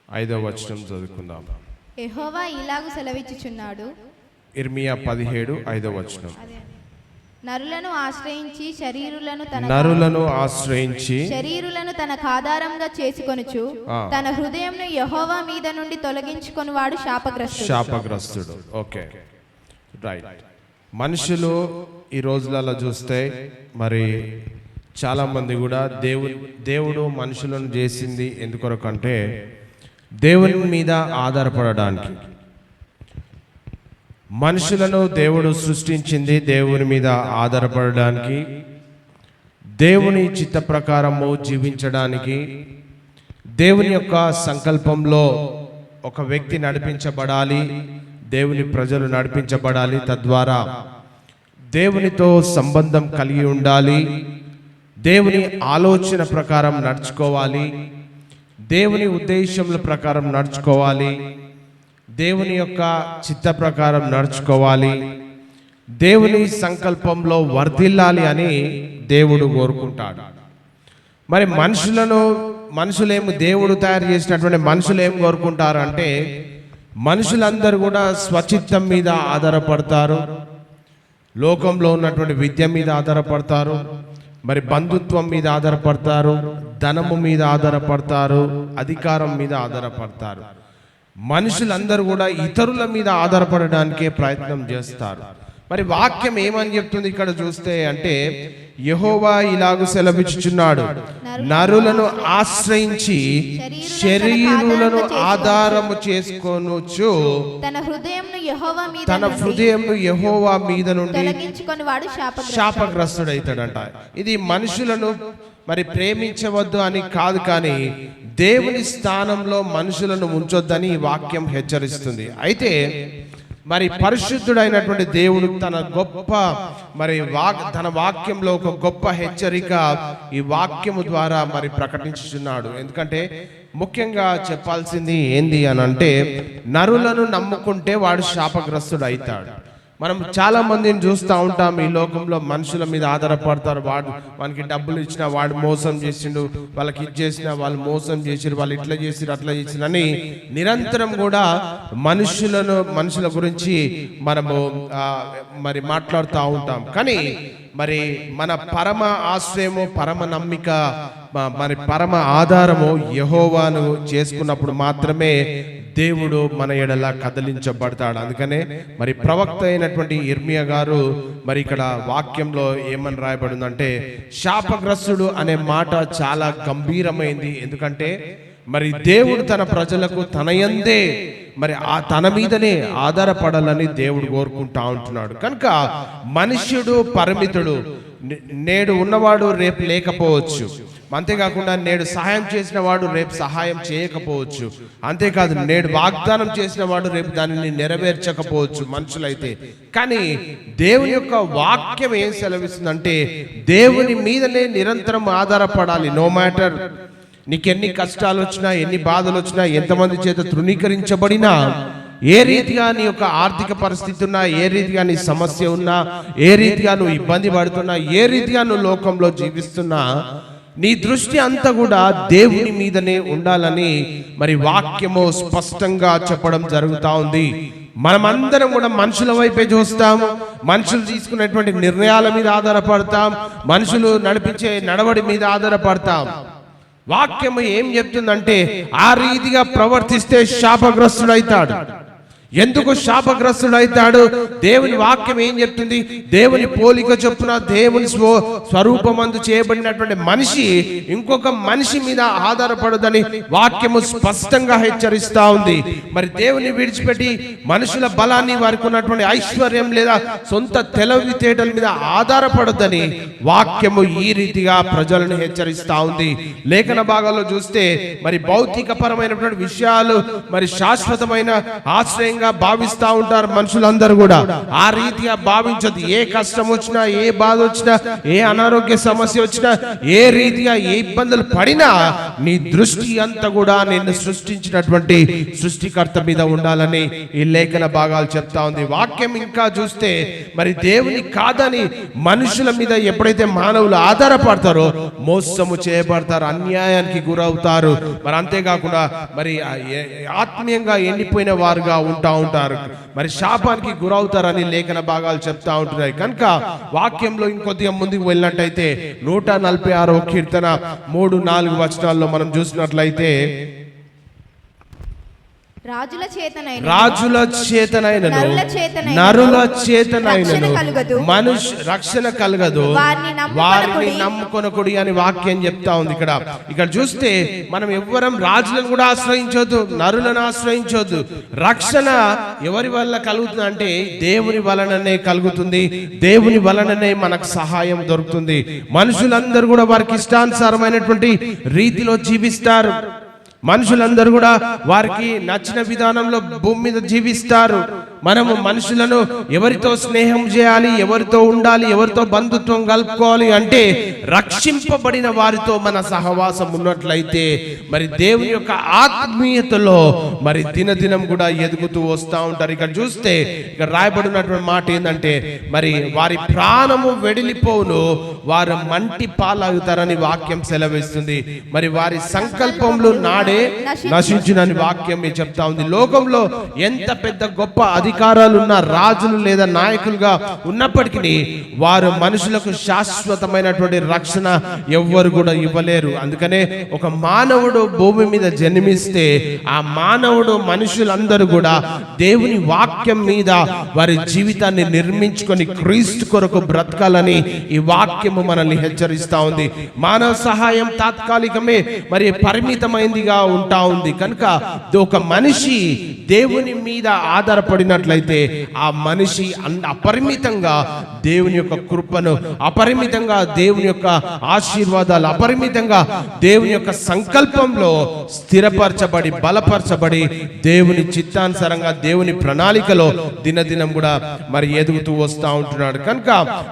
5వ వచనం చదువుకుందాం. యెహోవా ఇలాగు సెలవిచ్చుచున్నాడు. ఇర్మియా 17 5వ వచనం. నరులను ఆశ్రయించి శరీరులను తనకు ఆధారంగా చేసుకొనుచు తన హృదయంను యెహోవా మీద నుండి తొలగించుకొనివాడు శాపగ్రస్తుడు. Okay, right. మనుషులు ఈ రోజులలో చూస్తే మరి చాలా మంది కూడా దేవుడు మనుషులను చేసింది ఎందుకొరకంటే దేవుని మీద ఆధారపడడానికి. మనుషులను దేవుడు సృష్టించింది దేవుని మీద ఆధారపడడానికి, దేవుని చిత్త ప్రకారము జీవించడానికి, దేవుని యొక్క సంకల్పంలో ఒక వ్యక్తి నడిపించబడాలి, దేవుని ప్రజలు నడిపించబడాలి, తద్వారా దేవునితో సంబంధం కలిగి ఉండాలి, దేవుని ఆలోచన ప్రకారం నడుచుకోవాలి, దేవుని ఉద్దేశముల ప్రకారం నడుచుకోవాలి, దేవుని యొక్క చిత్త ప్రకారం నడుచుకోవాలి, దేవుని సంకల్పంలో వర్ధిల్లాలి అని దేవుడు కోరుకుంటాడు. మరి మనుషులేమో దేవుడు తయారు చేసినటువంటి మనుషులు ఏం కోరుకుంటారు అంటే మనుషులందరూ కూడా స్వచిత్తం మీద ఆధారపడతారు, లోకంలో ఉన్నటువంటి విద్య మీద ఆధారపడతారు, మరి బంధుత్వం మీద ఆధారపడతారు, ధనము మీద ఆధారపడతారు, అధికారం మీద ఆధారపడతారు. మనుషులందరూ కూడా ఇతరుల మీద ఆధారపడడానికే ప్రయత్నం చేస్తారు. మరి వాక్యం ఏమని చెప్తుంది ఇక్కడ చూస్తే అంటే యెహోవా ఇలాగు సెలవిచ్చుచున్నాడు, నరులను ఆశ్రయించి శరీరులను ఆధారము చేసుకొనుచు తన హృదయంను యెహోవా మీద నుండి శాపగ్రస్తుడైతాడంట. ఇది మనుషులను మరి ప్రేమించవద్దు అని కాదు, కానీ దేవుని స్థానంలో మనుషులను ఉంచొద్దని ఈ వాక్యం హెచ్చరిస్తుంది. అయితే మరి పరిశుద్ధుడైనటువంటి దేవుడు తన గొప్ప మరి తన వాక్యంలో ఒక గొప్ప హెచ్చరిక ఈ వాక్యము ద్వారా మరి ప్రకటించుచున్నాడు. ఎందుకంటే ముఖ్యంగా చెప్పాల్సింది ఏంది అని అంటే నరులను నమ్ముకుంటే వాడు శాపగ్రస్తుడు అవుతాడు. మనం చాలా మందిని చూస్తూ ఉంటాం ఈ లోకంలో, మనుషుల మీద ఆధారపడతారు. వానికి డబ్బులు ఇచ్చినా వాడు మోసం చేసిండు, వాళ్ళకి ఇచ్చేసినా వాళ్ళు మోసం చేసిరు, వాళ్ళు ఇట్లా చేసిరు అట్లా చేసిరు అని నిరంతరం కూడా మనుషుల గురించి మనము మరి మాట్లాడుతూ ఉంటాం. కానీ మరి మన పరమ ఆశ్రయము, పరమ నమ్మిక, మరి పరమ ఆధారము యెహోవాను చేసుకున్నప్పుడు మాత్రమే దేవుడు మన ఎడల కదిలించబడతాడు. అందుకనే మరి ప్రవక్త అయినటువంటి ఇర్మియా గారు మరి ఇక్కడ వాక్యంలో ఏమని రాయబడిందంటే శాపగ్రస్తుడు అనే మాట చాలా గంభీరమైంది. ఎందుకంటే మరి దేవుడు తన ప్రజలకు తనయందే మరి తన మీదనే ఆధారపడాలని దేవుడు కోరుకుంటా ఉంటున్నాడు. కనుక మనుష్యుడు పరిమితుడు, నేడు ఉన్నవాడు రేపు లేకపోవచ్చు, అంతేకాకుండా నేడు సహాయం చేసిన వాడు రేపు సహాయం చేయకపోవచ్చు, అంతేకాదు నేడు వాగ్దానం చేసిన వాడు రేపు దానిని నెరవేర్చకపోవచ్చు మనుషులైతే. కానీ దేవుని యొక్క వాక్యం ఏం సెలవిస్తుందంటే దేవుని మీదనే నిరంతరం ఆధారపడాలి. నో మ్యాటర్ నీకెన్ని కష్టాలు వచ్చినా, ఎన్ని బాధలు వచ్చినా, ఎంతమంది చేత తృణీకరించబడినా, ఏ రీతిగా నీ యొక్క ఆర్థిక పరిస్థితి ఉన్నా, ఏ రీతిగా నీ సమస్య ఉన్నా, ఏ రీతిగా నువ్వు ఇబ్బంది పడుతున్నా, ఏ రీతిగా నువ్వు లోకంలో జీవిస్తున్నా, నీ దృష్టి అంతా కూడా దేవుని మీదనే ఉండాలని మరి వాక్యము స్పష్టంగా చెప్పడం జరుగుతూ ఉంది. మనమందరం కూడా మనుషుల వైపే చూస్తాం, మనుషులు తీసుకునేటువంటి నిర్ణయాల మీద ఆధారపడతాం, మనుషులు నడిపించే నడవడి మీద ఆధారపడతాం. వాక్యము ఏం చెప్తుందంటే ఆ రీతిగా ప్రవర్తిస్తే శాపగ్రస్తుడైతాడు. ఎందుకు శాపగ్రస్తుడైతాడు? దేవుని వాక్యం ఏం చెప్తుంది? దేవుని పోలిక చొప్పున దేవుని స్వరూపమందు చేయబడినటువంటి మనిషి ఇంకొక మనిషి మీద ఆధారపడదని వాక్యము స్పష్టంగా హెచ్చరిస్తా ఉంది. మరి దేవుని విడిచిపెట్టి మనుషుల బలాన్ని, వారికి ఉన్నటువంటి ఐశ్వర్యం లేదా సొంత తెలివితేటల మీద ఆధారపడొద్దని వాక్యము ఈ రీతిగా ప్రజలను హెచ్చరిస్తా ఉంది. లేఖన భాగాల్లో చూస్తే మరి భౌతిక పరమైనటువంటి విషయాలు, మరి శాశ్వతమైన ఆశ్రయం ఆశ్రయంగా భావిస్తా ఉంటారు మనుషులందరూ కూడా. ఆ రీతిగా భావించదు. ఏ కష్టం వచ్చినా, ఏ బాధ వచ్చినా, ఏ అనారోగ్య సమస్య వచ్చినా, ఏ రీతిగా ఏ ఇబ్బందులు పడినా నీ దృష్టి అంతా కూడా నిన్ను సృష్టించినటువంటి సృష్టికర్త మీద ఉండాలని ఈ లేఖన భాగాలు చెప్తా ఉంది. వాక్యం ఇంకా చూస్తే మరి దేవుని కాదని మనుషుల మీద ఎప్పుడైతే మానవులు ఆధారపడతారో మోసము చేయబడతారు, అన్యాయానికి గురవుతారు. మరి అంతేకాకుండా మరి ఆత్మీయంగా ఎండిపోయిన వారుగా ఉంటారు, మరి శాపానికి గురవుతారని లేఖన భాగాలు చెప్తా ఉంటున్నాయి. కనుక వాక్యంలో ఇంకొద్దిగా ముందుకు వెళ్ళినట్టయితే 146వ కీర్తన 3-4 వచనాల్లో మనం చూసినట్లయితే, రాజుల చేతనైన నరుల చేతనైన రక్షణ కలగదు, వారిని నమ్ముకొనకుడి అని వాక్యం చెప్తా ఉంది. ఇక్కడ చూస్తే మనం ఎవ్వరం రాజులను కూడా ఆశ్రయించొద్దు, నరులను ఆశ్రయించొద్దు. రక్షణ ఎవరి వల్ల కలుగుతుంది అంటే దేవుని వలననే కలుగుతుంది, దేవుని వలననే మనకు సహాయం దొరుకుతుంది. మనుషులందరూ కూడా వారికి ఇష్టానుసారమైనటువంటి రీతిలో జీవిస్తారు. మనుషులందరూ కూడా వారికి నచ్చిన విధానంలో భూమి మీద జీవిస్తారు. మనము మనుషులను ఎవరితో స్నేహం చేయాలి, ఎవరితో ఉండాలి, ఎవరితో బంధుత్వం కలుపుకోవాలి అంటే రక్షింపబడిన వారితో మన సహవాసం ఉన్నట్లయితే మరి దేవుని యొక్క ఆత్మీయతలో మరి దినదినం కూడా ఎదుగుతూ వస్తూ ఉంటారు. ఇక్కడ చూస్తే ఇక్కడ రాయబడినటువంటి మాట ఏంటంటే, మరి వారి ప్రాణము వెడిలిపోవును, వారు మంటి పాలవుతారని వాక్యం సెలవిస్తుంది. మరి వారి సంకల్పంలో నాడే నశించునని వాక్యం చెప్తా ఉంది. లోకంలో ఎంత పెద్ద గొప్ప అధికారాలు ఉన్న రాజులు లేదా నాయకులుగా ఉన్నప్పటికీ వారు మనుషులకు శాశ్వతమైనటువంటి రక్షణ ఎవ్వరు కూడా ఇవ్వలేరు. అందుకనే ఒక మానవుడు భూమి మీద జన్మిస్తే ఆ మానవుడు మనుషులందరూ కూడా దేవుని వాక్యం మీద వారి జీవితాన్ని నిర్మించుకొని క్రీస్తు కొరకు బ్రతకాలని ఈ వాక్యము మనల్ని హెచ్చరిస్తా ఉంది. మానవ సహాయం తాత్కాలికమే, మరి పరిమితమైందిగా ఉంటా ఉంది. కనుక ఒక మనిషి దేవుని మీద ఆధారపడినట్లయితే ఆ మనిషి అపరిమితంగా దేవుని యొక్క కృపను, అపరిమితంగా దేవుని యొక్క ఆశీర్వాదాలు, అపరిమితంగా దేవుని యొక్క సంకల్పంలో స్థిరపరచబడి బలపరచబడి దేవుని చిత్తానుసారంగా దేవుని ప్రణాళికలో దినదినం కూడా మరి ఎదుగుతూ వస్తూ ఉంటున్నాడు. కనుక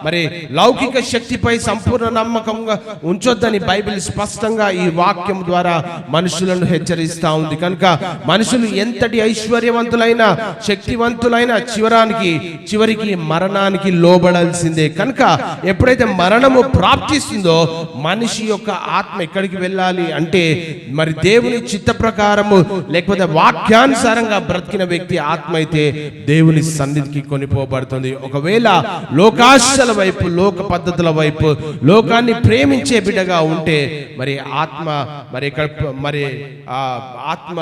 మరి లౌకిక శక్తిపై సంపూర్ణ నమ్మకంగా ఉంచొద్దని బైబిల్ స్పష్టంగా ఈ వాక్యం ద్వారా మనుషులను హెచ్చరిస్తా ఉంది. కనుక మనుషులు ఎంతటి ఐశ్వర్యవంతులైన శక్తివంతులైన చివరికి మరణానికి లోబడాల్సిందే. కనుక ఎప్పుడైతే మరణము ప్రాప్తిస్తుందో మనిషి యొక్క ఆత్మ ఎక్కడికి వెళ్ళాలి అంటే మరి దేవుని చిత్త ప్రకారము లేకపోతే వాక్యానుసారంగా బ్రతికిన వ్యక్తి ఆత్మ అయితే దేవుని సన్నిధికి కొనిపోబడుతుంది. ఒకవేళ లోకాశల వైపు, లోక పద్ధతుల వైపు, లోకాన్ని ప్రేమించే బిడ్డగా ఉంటే మరి ఆత్మ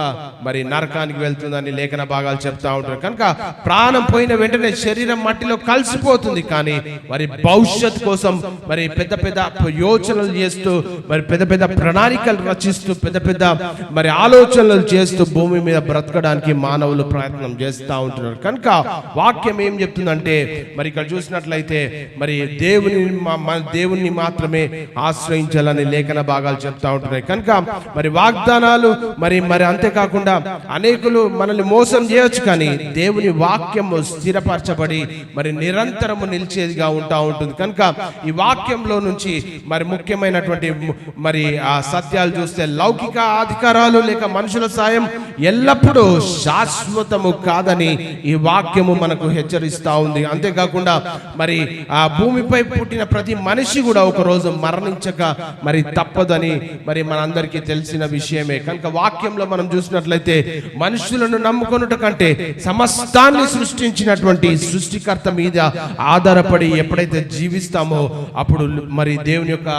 మరి నరకానికి వెళ్తుందని లేఖన భాగాలు చెప్తా ఉంటారు. కనుక ప్రాణం పోయిన వెంటనే శరీరం మట్టిలో కలిసిపోతుంది. కానీ మరి భవిష్యత్ కోసం మరి పెద్ద పెద్ద యోచనలు చేస్తూ, మరి పెద్ద పెద్ద ప్రణాళికలు రచిస్తూ, పెద్ద పెద్ద మరి ఆలోచనలు చేస్తూ భూమి మీద బ్రతకడానికి మానవులు ప్రయత్నం చేస్తూ ఉంటున్నారు. కనుక వాక్యం ఏం చెప్తుందంటే మరి ఇక్కడ చూసినట్లయితే మరి దేవుని మాత్రమే ఆశ్రయించాలని లేఖన భాగాలు చెప్తా ఉంటున్నాయి. కనుక మరి వాగ్దానాలు మరి అంతేకాకుండా అనేకులు మనల్ని మోసం చేయొచ్చు, కానీ దేవుని వాక్యము స్థిరపరచబడి మరి నిరంతరము నిలిచేదిగా ఉంటుంది. కనుక ఈ వాక్యంలో నుంచి మరి ముఖ్యమైనటువంటి మరి ఆ సత్యాలు చూస్తే లౌకిక అధికారాలు లేక మనుషుల సాయం ఎల్లప్పుడూ శాశ్వతము కాదని ఈ వాక్యము మనకు హెచ్చరిస్తా ఉంది. అంతేకాకుండా మరి ఆ భూమిపై పుట్టిన ప్రతి మనిషి కూడా ఒక రోజు మరణించక మరి తప్పదని మరి మనందరికీ తెలిసిన విషయమే. కనుక వాక్యంలో మనం చూసినట్లయితే మనుషులను నమ్ముకొనుట కంటే సమస్తాన్ని సృష్టించినటువంటి సృష్టికర్త మీద ఆధారపడి ఎప్పుడైతే జీవిస్తామో అప్పుడు మరి దేవుని యొక్క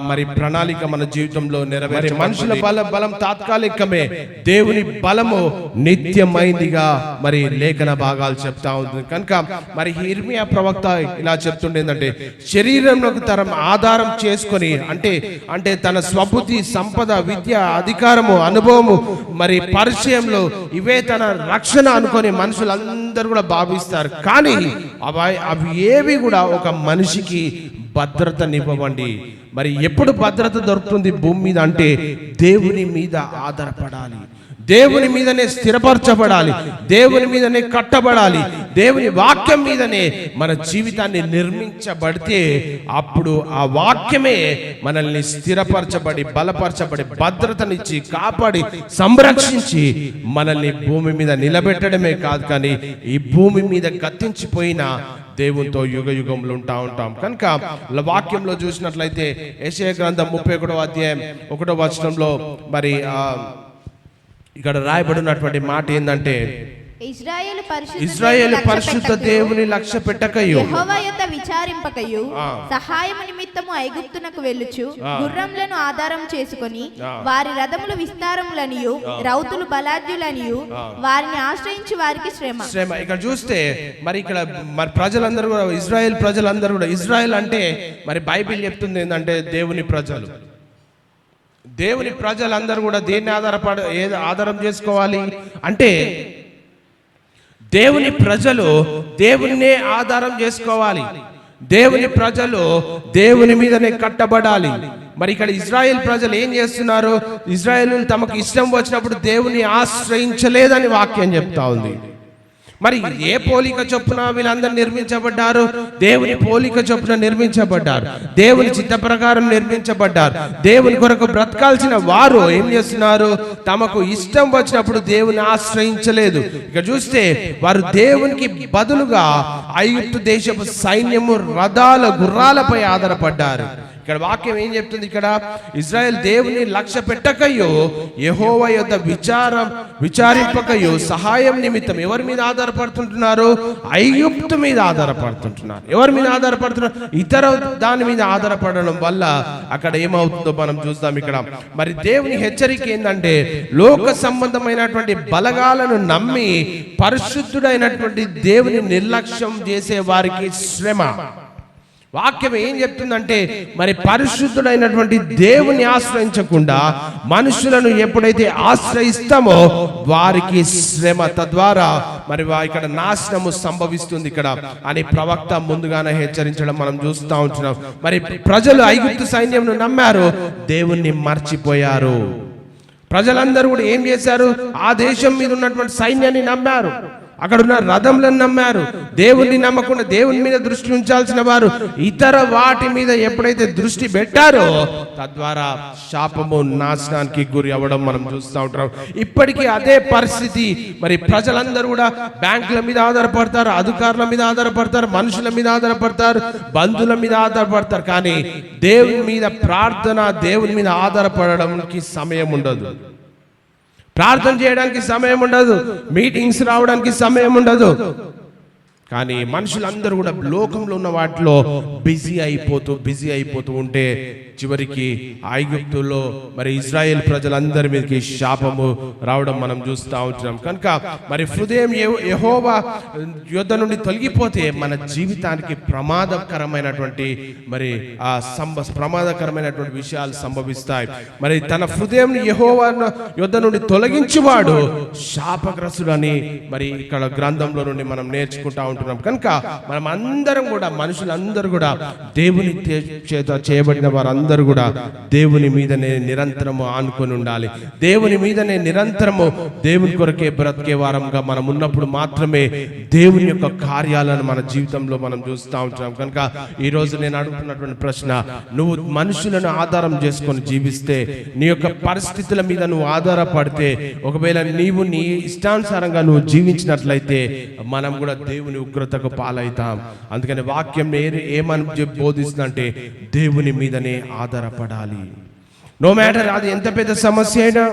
మరి ప్రణాళిక మన జీవితంలో నెరవేరే. మనుషుల బలం తాత్కాలికమే, దేవుని బలము నిత్యమైందిగా మరి లేఖన భాగాలు చెప్తా ఉంటుంది. కనుక మరి యిర్మీయా ప్రవక్త ఇలా చెప్తుండేందంటే శరీరంలో తరం ఆధారం చేసుకొని అంటే తన స్వబుద్ధి, సంపద, విద్య, అధికారము, అనుభవము మరి పరిచయంలో ఇవే తన రక్షణ అనుకొని మనుషులందరూ కూడా భావిస్తారు. కానీ అవి ఏవి కూడా ఒక మనిషికి భద్రతనివ్వండి. మరి ఎప్పుడు భద్రత దొరుకుతుంది భూమి మీద అంటే దేవుని మీద ఆధారపడాలి, దేవుని మీదనే స్థిరపరచబడాలి, దేవుని మీదనే కట్టబడాలి, దేవుని వాక్యం మీదనే మన జీవితాన్ని నిర్మించబడితే అప్పుడు ఆ వాక్యమే మనల్ని స్థిరపరచబడి, బలపరచబడి, భద్రతనిచ్చి, కాపాడి, సంరక్షించి మనల్ని భూమి మీద నిలబెట్టడమే కాదు, కానీ ఈ భూమి మీద గతించిపోయిన దేవునితో యుగ యుగంలో ఉంటాం. కనుక వాక్యంలో చూసినట్లయితే యెషయా గ్రంథం 31వ అధ్యాయం 1వ వచనంలో మరి ఇక్కడ రాయబడినటువంటి మాట ఏంటంటే, ఇశ్రాయేలు పరిశుద్ధ దేవుని లక్ష్య పెట్టకయు, యెహోవా యొద్ద విచారింపకయు, సహాయము నిమిత్తము ఐగుప్తునకు వెళ్ళుచు గుర్రములను ఆధారం చేసుకొని వారి రథములు విస్తారములనియు రౌతులు బలాఢ్యులనియు వారిని ఆశ్రయించి వారికి శ్రమ. ఇక్కడ చూస్తే మరి ఇక్కడ మరి ప్రజలందరూ కూడా, ఇజ్రాయెల్ ప్రజలందరూ కూడా, ఇజ్రాయెల్ అంటే మరి బైబిల్ చెప్తుంది ఏంటంటే దేవుని ప్రజలు. దేవుని ప్రజలందరూ కూడా దేన్ని ఆధారం చేసుకోవాలి అంటే, దేవుని ప్రజలు దేవునినే ఆధారం చేసుకోవాలి, దేవుని ప్రజలు దేవుని మీదనే కట్టబడాలి. మరి ఇక్కడ ఇజ్రాయెల్ ప్రజలు ఏం చేస్తున్నారు? ఇజ్రాయెల్ తమకు ఇష్టం వచ్చినప్పుడు దేవుని ఆశ్రయించలేదని వాక్యం చెప్తా ఉంది. మరి ఏ పోలిక చొప్పున వీళ్ళందరూ నిర్మించబడ్డారు? దేవుని పోలిక చొప్పున నిర్మించబడ్డారు, దేవుని చిత్త ప్రకారం నిర్మించబడ్డారు. దేవుని కొరకు బ్రతకాల్సిన వారు ఏం చేస్తున్నారు? తమకు ఇష్టం వచ్చినప్పుడు దేవుని ఆశ్రయించలేదు. ఇక చూస్తే వారు దేవునికి బదులుగా ఐగుప్తు దేశపు సైన్యము, రథాల, గుర్రాలపై ఆధారపడ్డారు. ఇక్కడ వాక్యం ఏం చెప్తుంది? ఇక్కడ ఇజ్రాయెల్ దేవుని లక్ష్య పెట్టకయో, యెహోవా యొద్ద విచారింపకయో, సహాయం నిమిత్తం ఎవరి మీద ఆధారపడుతుంటున్నారు? ఐగుప్తు మీద ఆధారపడుతుంటున్నారు. ఎవరి మీద ఆధారపడుతున్నారు? ఇతర దాని మీద ఆధారపడడం వల్ల అక్కడ ఏమవుతుందో మనం చూద్దాం. ఇక్కడ మరి దేవుని హెచ్చరిక ఏంటంటే, లోక సంబంధమైనటువంటి బలగాలను నమ్మి పరిశుద్ధుడైనటువంటి దేవుని నిర్లక్ష్యం చేసే వారికి శ్రమ. వాక్యం ఏం చెప్తుందంటే, మరి పరిశుద్ధుడైనటువంటి దేవుని ఆశ్రయించకుండా మనుషులను ఎప్పుడైతే ఆశ్రయిస్తామో వారికి శ్రమ, తద్వారా మరి ఇక్కడ నాశనము సంభవిస్తుంది ఇక్కడ అని ప్రవక్త ముందుగానే హెచ్చరించడం మనం చూస్తూ ఉంటున్నాం. మరి ప్రజలు ఐగుప్తు సైన్యంను నమ్మారు, దేవుణ్ణి మర్చిపోయారు. ప్రజలందరూ కూడా ఏం చేశారు? ఆ దేశం మీద ఉన్నటువంటి సైన్యాన్ని నమ్మారు, అక్కడ ఉన్న రథములను నమ్మారు. దేవుణ్ణి నమ్మకుండా దేవుని మీద దృష్టి ఉంచాల్సిన వారు ఇతర వాటి మీద ఎప్పుడైతే దృష్టి పెట్టారో తద్వారా శాపము, నాశనానికి గురి అవ్వడం మనం చూస్తూ ఉంటాం. ఇప్పటికీ అదే పరిస్థితి. మరి ప్రజలందరూ కూడా బ్యాంకుల మీద ఆధారపడతారు, అధికారుల మీద ఆధారపడతారు, మనుషుల మీద ఆధారపడతారు, బంధువుల మీద ఆధారపడతారు. కానీ దేవుని మీద ప్రార్థన, దేవుని మీద ఆధారపడడానికి సమయం ఉండదు, ప్రార్థన చేయడానికి సమయం ఉండదు, మీటింగ్స్ రావడానికి సమయం ఉండదు. కానీ మనుషులందరూ కూడా లోకంలో ఉన్న వాటిలో బిజీ అయిపోతూ ఉంటే చివరికి ఐగుప్తులో మరి ఇజ్రాయెల్ ప్రజలందరి మీదకి శాపము రావడం మనం చూస్తూ ఉంటున్నాం. కనుక మరి హృదయం యెహోవా యొద్ద నుండి తొలగిపోతే మన జీవితానికి ప్రమాదకరమైనటువంటి ప్రమాదకరమైనటువంటి విషయాలు సంభవిస్తాయి. మరి తన హృదయం యెహోవా యొద్ద నుండి తొలగించువాడు శాపగ్రస్తుడని మరి ఇక్కడ గ్రంథంలో నుండి మనం నేర్చుకుంటా ఉంటున్నాం. కనుక మనం అందరం కూడా, మనుషులందరూ కూడా, దేవుని చేత చేయబడిన వారందరూ కూడా దేవుని మీదనే నిరంతరము ఆనుకొని ఉండాలి. దేవుని మీదనే నిరంతరము దేవుని కొరకే బ్రతికే వారంగా మనం ఉన్నప్పుడు మాత్రమే దేవుని యొక్క కార్యాలను మన జీవితంలో మనం చూస్తూ ఉంటాం. కనుక ఈ రోజు నేను అడుగుతున్నటువంటి ప్రశ్న, నువ్వు మనుషులను ఆధారం చేసుకొని జీవిస్తే, నీ యొక్క పరిస్థితుల మీద నువ్వు ఆధారపడితే, ఒకవేళ నీవు నీ ఇష్టానుసారంగా నువ్వు జీవించినట్లయితే మనం కూడా దేవుని ఉగ్రతకు పాలవుతాం. అందుకని వాక్యం ఏమని బోధిస్తుందంటే, దేవుని మీదనే ఆధారపడాలి. నో మ్యాటర్ అది ఎంత పెద్ద సమస్య అయినా,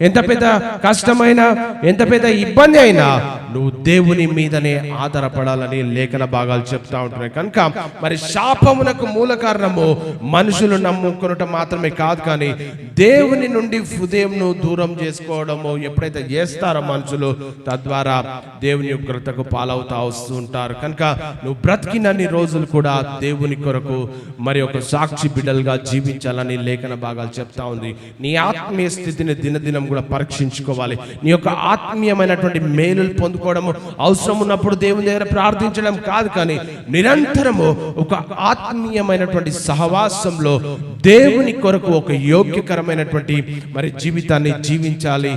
ఎంత పెద్ద కష్టమైనా, ఎంత పెద్ద ఇబ్బంది అయినా నువ్వు దేవుని మీదనే ఆధారపడాలని లేఖన భాగాలు చెప్తా ఉంటున్నాయి. కనుక మరి శాపమునకు మూల కారణము మనుషులు నమ్ముకొనట మాత్రమే కాదు, కానీ దేవుని నుండి హృదయంను దూరం చేసుకోవడము ఎప్పుడైతే చేస్తారో మనుషులు, తద్వారా దేవుని ఉగ్రతకు పాలవుతా వస్తూ ఉంటారు. కనుక నువ్వు బ్రతికినన్ని రోజులు కూడా దేవుని కొరకు మరి ఒక సాక్షి బిడ్డలుగా జీవించాలని లేఖన భాగాలు చెప్తా ఉంది. నీ ఆత్మీయ స్థితిని దినదినం కూడా పరీక్షించుకోవాలి. నీ యొక్క ఆత్మీయమైనటువంటి మేలులు పొందుకోవడము అవసరం ఉన్నప్పుడు దేవుని దగ్గర ప్రార్థించడం కాదు, కానీ నిరంతరము ఒక ఆత్మీయమైనటువంటి సహవాసంలో దేవుని కొరకు ఒక యోగ్యకరమైనటువంటి మరి జీవితాన్ని జీవించాలి.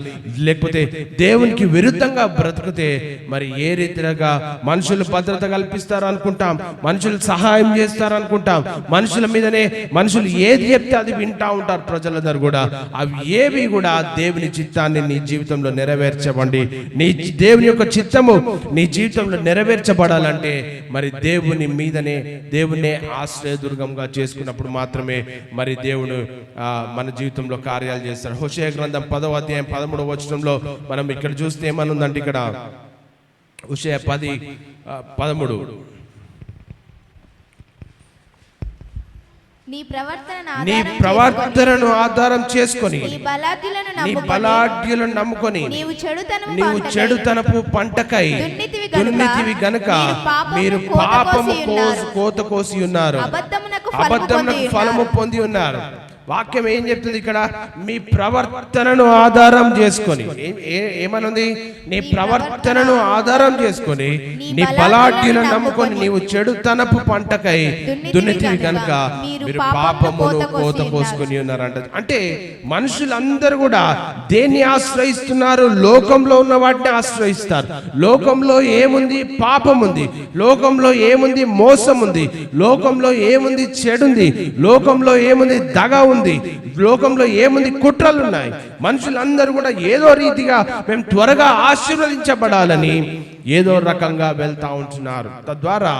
లేకపోతే దేవునికి విరుద్ధంగా బ్రతికితే మరి ఏ రీతిగా మనుషులు భద్రత కల్పిస్తారు అనుకుంటాం, మనుషులు సహాయం చేస్తారు అనుకుంటాం, మనుషుల మీదనే మనుషులు ఏది చెప్తే అది వింటా ఉంటారు ప్రజలందరూ కూడా. అవి ఏవి కూడా దేవుని చిత్తాన్ని నీ జీవితంలో నెరవేర్చబండి. నీ దేవుని యొక్క చిత్తము నీ జీవితంలో నెరవేర్చబడాలంటే మరి దేవుని మీదనే దేవునే ఆశ్రయదుర్గంగా చేసుకున్నప్పుడు మాత్రమే మరి దేవుడు మన జీవితంలో కార్యాలు చేస్తాడు. హోషేయ గ్రంథం 10వ అధ్యాయం 13వ వచనంలో మనం ఇక్కడ చూస్తే ఏమనుందంటే, ఇక్కడ హోషేయ 10:13 నీ ప్రవర్తనను ఆధారం చేసుకొని నీ బలాఢ్యులను నమ్ముకొని నీవు చెడుతనపు పంటకై దున్నితివి గనుక మీరు పాపము కోత కోసి ఉన్నారు, అబద్ధమునకు ఫలము పొంది ఉన్నారు. వాక్యం ఏం చెప్తుంది ఇక్కడ? మీ ప్రవర్తనను ఆధారం చేసుకొని ఏమనుంది? నీ ప్రవర్తనను ఆధారం చేసుకొని నీ బలాఢ్యులను నమ్ముకొని నీవు చెడుతనపు పంటకై దున్నితివి కనుక మీరు పాపమును కోత కోసుకొని ఉన్నారంట. అంటే మనుషులందరూ కూడా దేన్ని ఆశ్రయిస్తున్నారు? లోకంలో ఉన్న వాటిని ఆశ్రయిస్తారు. లోకంలో ఏముంది? పాపం ఉంది. లోకంలో ఏముంది? మోసం ఉంది. లోకంలో ఏముంది? చెడుంది. లోకంలో ఏముంది? దగ ఉంది. లోకంలో ఏముంది? కుట్రలు ఉన్నాయి. మనుషులందరూ కూడా ఏదో రీతిగా మేము త్వరగా ఆశీర్వదించబడాలని ఏదో రకంగా వెళ్తా ఉంటున్నారు. తద్వారా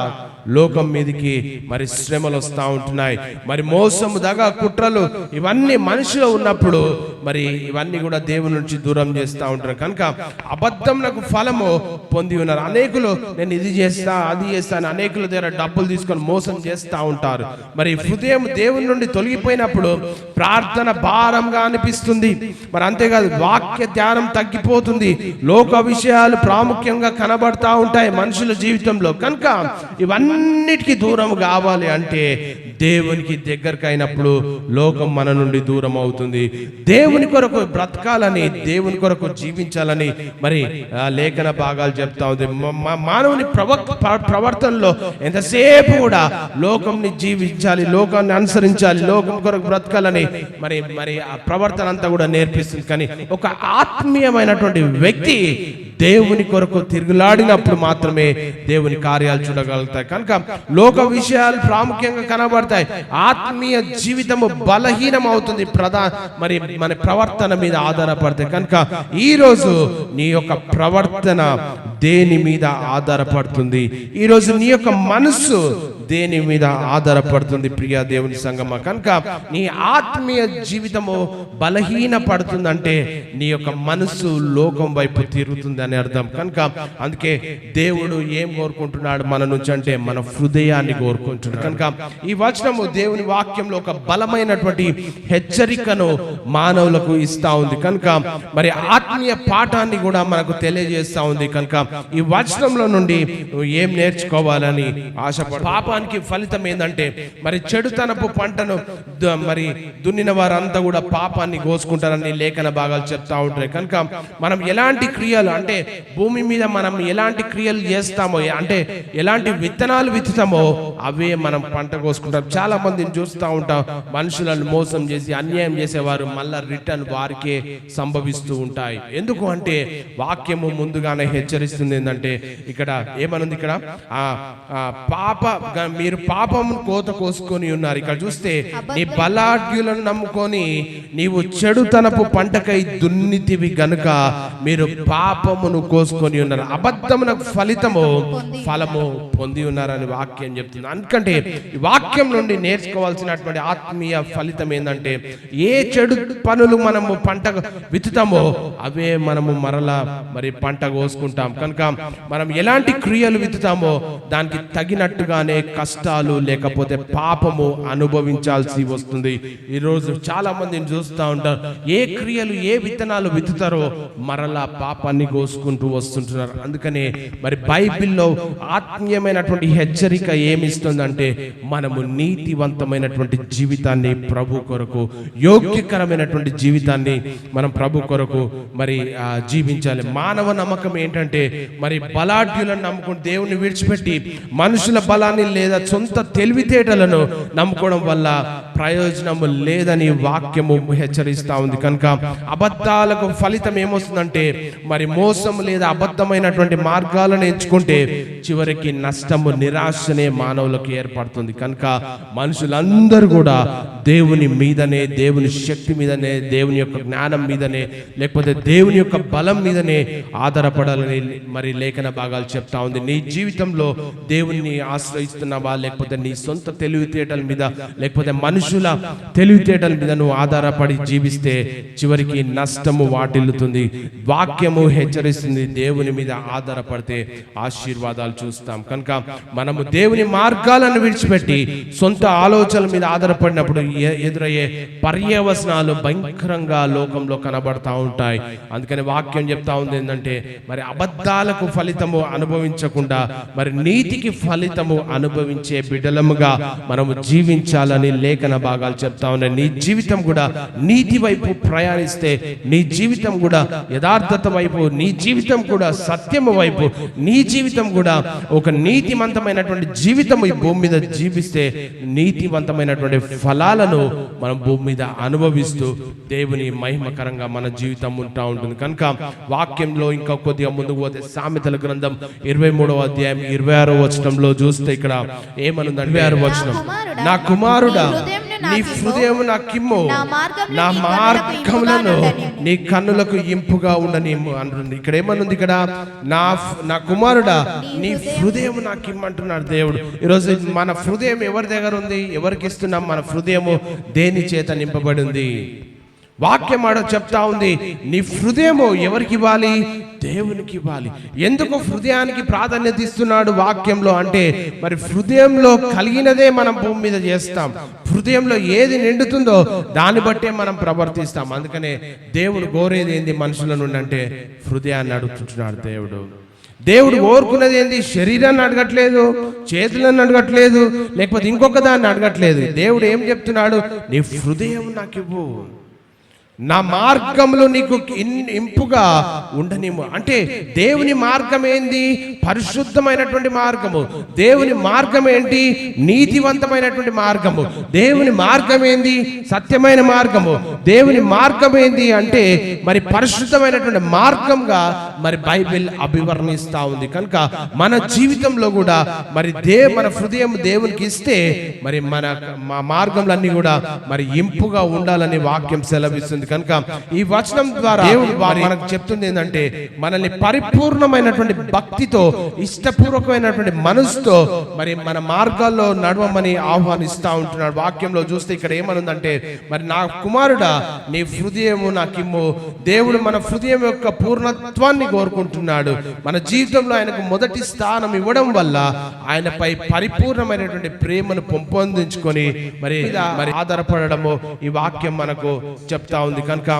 లోకం మీదకి మరి శ్రమలు వస్తూ ఉంటున్నాయి. మరి మోసము, దగ, కుట్రలు ఇవన్నీ మనిషిలో ఉన్నప్పుడు మరి ఇవన్నీ కూడా దేవుని నుంచి దూరం చేస్తూ ఉంటారు. కనుక అబద్ధంలకు ఫలము పొంది ఉన్నారు. అనేకులు నేను ఇది చేస్తా, అది చేస్తాను, అనేకుల దగ్గర డబ్బులు తీసుకొని మోసం చేస్తూ ఉంటారు. మరి హృదయం దేవుని నుండి తొలగిపోయినప్పుడు ప్రార్థన భారంగా అనిపిస్తుంది. మరి అంతేకాదు, వాక్య ధ్యానం తగ్గిపోతుంది. లోక విషయాలు ప్రాముఖ్యంగా కనబడతా ఉంటాయి మనుషుల జీవితంలో. కనుక ఇవన్నిటికీ దూరం కావాలి అంటే దేవునికి దగ్గరకు అయినప్పుడు లోకం మన నుండి దూరం అవుతుంది. దేవుని కొరకు బ్రతకాలని, దేవుని కొరకు జీవించాలని మరి లేఖన భాగాలు చెప్తా ఉంది. మానవుని ప్రవర్తనలో ఎంతసేపు కూడా లోకంని జీవించాలి, లోకాన్ని అనుసరించాలి, లోకం కొరకు బ్రతకాలని మరి మరి ఆ ప్రవర్తన అంతా కూడా నేర్పిస్తుంది. కానీ ఒక ఆత్మీయమైనటువంటి వ్యక్తి దేవుని కొరకు తిరుగులాడినప్పుడు మాత్రమే దేవుని కార్యాలు చూడగలుగుతాయి. కనుక లోక విషయాలు ప్రాముఖ్యంగా కనబడతాయి. ఆత్మీయ జీవితము బలహీనం అవుతుంది మరి మన ప్రవర్తన మీద ఆధారపడతాయి. కనుక ఈరోజు నీ యొక్క ప్రవర్తన దేని మీద ఆధారపడుతుంది? ఈరోజు నీ యొక్క మనస్సు దేని మీద ఆధారపడుతుంది? ప్రియ దేవుని సంగమా, కనుక నీ ఆత్మీయ జీవితము బలహీన పడుతుందంటే నీ యొక్క మనస్సు లోకం వైపు తిరుగుతుంది అని అర్థం. కనుక అందుకే దేవుడు ఏం కోరుకుంటున్నాడు మన నుంచి అంటే మన హృదయాన్ని కోరుకుంటున్నాడు. కనుక ఈ వచనము దేవుని వాక్యంలో ఒక బలమైనటువంటి హెచ్చరికను మానవులకు ఇస్తా ఉంది. కనుక మరి ఆత్మీయ పాఠాన్ని కూడా మనకు తెలియజేస్తా ఉంది. కనుక ఈ వచనంలో నుండి నువ్వు ఏం నేర్చుకోవాలని ఆశపడు. పాపానికి ఫలితం ఏంటంటే మరి చెడుతనపు పంటను మరి దున్నిన వారంతా కూడా పాపాన్ని కోసుకుంటారని లేఖన భాగాలు చెప్తా ఉంటాయి. కనుక మనం ఎలాంటి క్రియలు అంటే భూమి మీద మనం ఎలాంటి క్రియలు చేస్తామో, అంటే ఎలాంటి విత్తనాలు విత్తుతామో అవే మనం పంట కోసుకుంటాం. చాలా మందిని చూస్తూ ఉంటాం, మనుషులను మోసం చేసి అన్యాయం చేసేవారు మళ్ళా రిటర్న్ వారికే సంభవిస్తూ ఉంటాయి. ఎందుకు అంటే వాక్యము ముందుగానే హెచ్చరిస్తుంది. ఏంటంటే ఇక్కడ ఏమనుంది? ఇక్కడ మీరు పాపము కోత కోసుకొని ఉన్నారు. ఇక్కడ చూస్తే నీ బలాఢ్యులను నమ్ముకొని నీవు చెడుతనపు పంటకై దున్నితివి గనుక మీరు పాపమును కోసుకొని ఉన్నారు, అబద్ధమునకు ఫలము పొంది ఉన్నారని వాక్యం చెప్తుంది. అందుకంటే ఈ వాక్యం నుండి నేర్చుకోవాల్సినటువంటి ఆత్మీయ ఫలితం ఏంటంటే ఏ చెడు పనులు మనము పంట విత్తుతామో అవే మనము మరలా మరి పంట కోసుకుంటాం. కనుక మనం ఎలాంటి క్రియలు విత్తుతామో దానికి తగినట్టుగానే కష్టాలు లేకపోతే పాపము అనుభవించాల్సి వస్తుంది. ఈరోజు చాలా మందిని చూస్తూ ఉంటారు, ఏ క్రియలు ఏ విత్తనాలు విత్తుతారో మరలా పాపాన్ని కోసుకుంటూ వస్తుంటున్నారు. అందుకనే మరి బైబిల్లో ఆత్మీయమైనటువంటి హెచ్చరిక ఏమిస్తుంది ఇస్తుందంటే మనము నీతివంతమైనటువంటి జీవితాన్ని ప్రభు కొరకు, యోగ్యకరమైనటువంటి జీవితాన్ని మనం ప్రభు కొరకు మరి జీవించాలి. మానవ నమ్మకం ఏంటంటే మరి బలాఢ్యులను నమ్ముకుని దేవుని విడిచిపెట్టి మనుషుల బలాన్ని లేదా సొంత తెలివితేటలను నమ్ముకోవడం వల్ల ప్రయోజనము లేదని వాక్యము హెచ్చరిస్తా ఉంది. కనుక అబద్ధాలకు ఫలితం ఏమొస్తుందంటే మరి మోసం లేదా అబద్ధమైనటువంటి మార్గాలను ఎంచుకుంటే చివరికి నష్టము, నిరాశనే మానవులకు ఏర్పడుతుంది. కనుక మనుషులందరూ కూడా దేవుని మీదనే, దేవుని శక్తి మీదనే, దేవుని యొక్క జ్ఞానం మీదనే, లేకపోతే దేవుని యొక్క బలం మీదనే ఆధారపడాలని మరి లేఖన భాగాలు చెప్తా ఉంది. నీ జీవితంలో దేవుని ఆశ్రయిస్తున్నావా, లేకపోతే నీ సొంత తెలివితేటల మీద, లేకపోతే మనుషుల తెలివితేటల మీద నువ్వు ఆధారపడి జీవిస్తే చివరికి నష్టము వాటిల్లుతుంది. వాక్యము హెచ్చరిస్తుంది, దేవుని మీద ఆధారపడితే ఆశీర్వాదాలు చూస్తాం. కనుక మనము దేవుని మార్గాలను విడిచిపెట్టి సొంత ఆలోచనల మీద ఆధారపడినప్పుడు ఎదురయ్యే పర్యవసనాలు భయంకరంగా లోకంలో కనబడతా ఉంటాయి. అందుకని వాక్యం చెప్తా ఉంది ఏంటంటే మరి అబద్ధాలకు ఫలితము అనుభవించకుండా మరి నీతికి ఫలితము అనుభవించే బిడ్డలముగా మనము జీవించాలని లేఖన భాగాలు చెప్తా ఉన్నాయి. నీ జీవితం కూడా నీతి వైపు ప్రయాణిస్తే, నీ జీవితం కూడా యథార్థత వైపు, నీ జీవితం కూడా సత్యము వైపు, నీ జీవితం కూడా ఒక నీతివంతమైనటువంటి జీవితం ఈ భూమి మీద జీవిస్తే నీతివంతమైనటువంటి ఫలాలను మనం భూమి మీద అనుభవిస్తూ దేవుని మహిమకరంగా మన జీవితం ఉంటా ఉంటుంది. కనుక వాక్యంలో ఇంకా కొద్దిగా ముందుకు పోతే సామెతల గ్రంథం 23వ అధ్యాయం 26వ వచనంలో చూస్తే ఇక్కడ ఏమనుందంటే 26వ వచనం, నా కుమారుడా నీ హృదయం నాకిమ్ము, నా మార్గములను నీ కన్నులకు ఇంపుగా ఉండనిమ్ము అంటుంది. ఇక్కడ ఏమనుంది? ఇక్కడ నా కుమారుడా నీ హృదయం నాకిమ్మంటున్నాడు దేవుడు. ఈరోజు మన హృదయం ఎవరి దగ్గర ఉంది? ఎవరికి ఇస్తున్నాం? మన హృదయము దేని చేత నింపబడి ఉంది? వాక్యం ఆడ చెప్తా ఉంది, నీ హృదయము ఎవరికి ఇవ్వాలి? దేవునికి ఇవ్వాలి. ఎందుకు హృదయానికి ప్రాధాన్యత ఇస్తున్నాడు వాక్యంలో అంటే మరి హృదయంలో కలిగినదే మనం భూమి మీద చేస్తాం. హృదయంలో ఏది నిండుతుందో దాన్ని బట్టే మనం ప్రవర్తిస్తాం. అందుకనే దేవుడు కోరేది ఏంది మనుషుల నుండి అంటే హృదయాన్ని అడుగుతున్నాడు దేవుడు. దేవుడు కోరుకున్నది ఏంది? శరీరాన్ని అడగట్లేదు, చేతులను అడగట్లేదు, లేకపోతే ఇంకొక దాన్ని అడగట్లేదు. దేవుడు ఏం చెప్తున్నాడు? నీ హృదయం నాకు ఇవ్వు, నా మార్గంలో నీకు ఇంపుగా ఉండనిమ్ము. అంటే దేవుని మార్గం ఏంది? పరిశుద్ధమైనటువంటి మార్గము. దేవుని మార్గం ఏంటి? నీతివంతమైనటువంటి మార్గము. దేవుని మార్గం ఏంది? సత్యమైన మార్గము. దేవుని మార్గం ఏంది అంటే మరి పరిశుద్ధమైనటువంటి మార్గంగా మరి బైబిల్ అభివర్ణిస్తా ఉంది. కనుక మన జీవితంలో కూడా మరి మన హృదయం దేవునికి ఇస్తే మరి మన మార్గంలన్నీ కూడా మరి ఇంపుగా ఉండాలని వాక్యం సెలవిస్తుంది. కనుక ఈ వచనం ద్వారా దేవుడు మనకు చెప్తుంది ఏంటంటే మనల్ని పరిపూర్ణమైనటువంటి భక్తితో, ఇష్టపూర్వకమైనటువంటి మనసుతో మరి మన మార్గాల్లో నడవమని ఆహ్వానిస్తా ఉంటున్నాడు. వాక్యంలో చూస్తే ఇక్కడ ఏమనుందంటే మరి నా కుమారుడా నీ హృదయము నాకిమ్ము. దేవుడు మన హృదయం యొక్క పూర్ణత్వాన్ని కోరుకుంటున్నాడు. మన జీవితంలో ఆయనకు మొదటి స్థానం ఇవ్వడం వల్ల ఆయనపై పరిపూర్ణమైనటువంటి ప్రేమను పెంపొందించుకొని మరి ఆధారపడము ఈ వాక్యం మనకు చెప్తా ఉంది. కనుక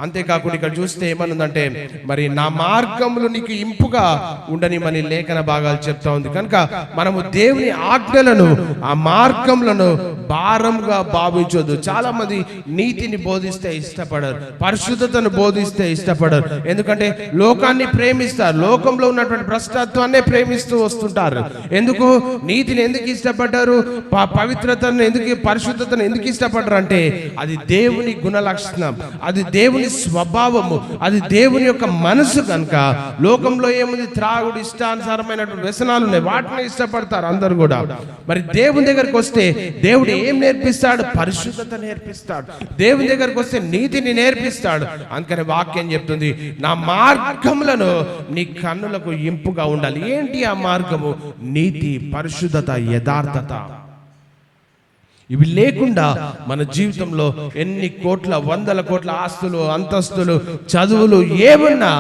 అంతేకాకుండా ఇక్కడ చూస్తే ఏమనుందంటే మరి నా మార్గములు నీకు ఇంపుగా ఉండని మన లేఖన భాగాలు చెప్తా ఉంది. కనుక మనము దేవుని ఆజ్ఞలను, ఆ మార్గములను భారంగా భావించొద్దు. చాలా మంది నీతిని బోధిస్తే ఇష్టపడరు, పరిశుద్ధతను బోధిస్తే ఇష్టపడరు. ఎందుకంటే లోకాన్ని ప్రేమిస్తారు, లోకంలో ఉన్నటువంటి భ్రష్టత్వాన్ని ప్రేమిస్తూ వస్తుంటారు. ఎందుకు? నీతిని ఎందుకు ఇష్టపడ్డారు? పవిత్రతను ఎందుకు, పరిశుద్ధతను ఎందుకు ఇష్టపడరు అంటే అది దేవుని గుణ లక్షణం, అది దేవుని స్వభావము, అది దేవుని యొక్క మనసు. కనుక లోకంలో ఏముంది? త్రాగుడు, ఇష్టానుసారమైనటువంటి వ్యసనాలు ఉన్నాయి, వాటిని ఇష్టపడతారు అందరు కూడా. మరి దేవుని దగ్గరికి వస్తే దేవుడు ఏం నేర్పిస్తాడు? పరిశుద్ధత నేర్పిస్తాడు. దేవుని దగ్గరికి వస్తే నీతిని నేర్పిస్తాడు. అందుకని వాక్యం చెప్తుంది, నా మార్గములను నీ కన్నులకు ఇంపుగా ఉండాలి. ఏంటి ఆ మార్గము? నీతి, పరిశుద్ధత, యథార్థత. ఇవి లేకుండా మన జీవితంలో ఎన్ని కోట్ల, వందల కోట్ల ఆస్తులు, అంతస్తులు, చదువులు ఏమన్నా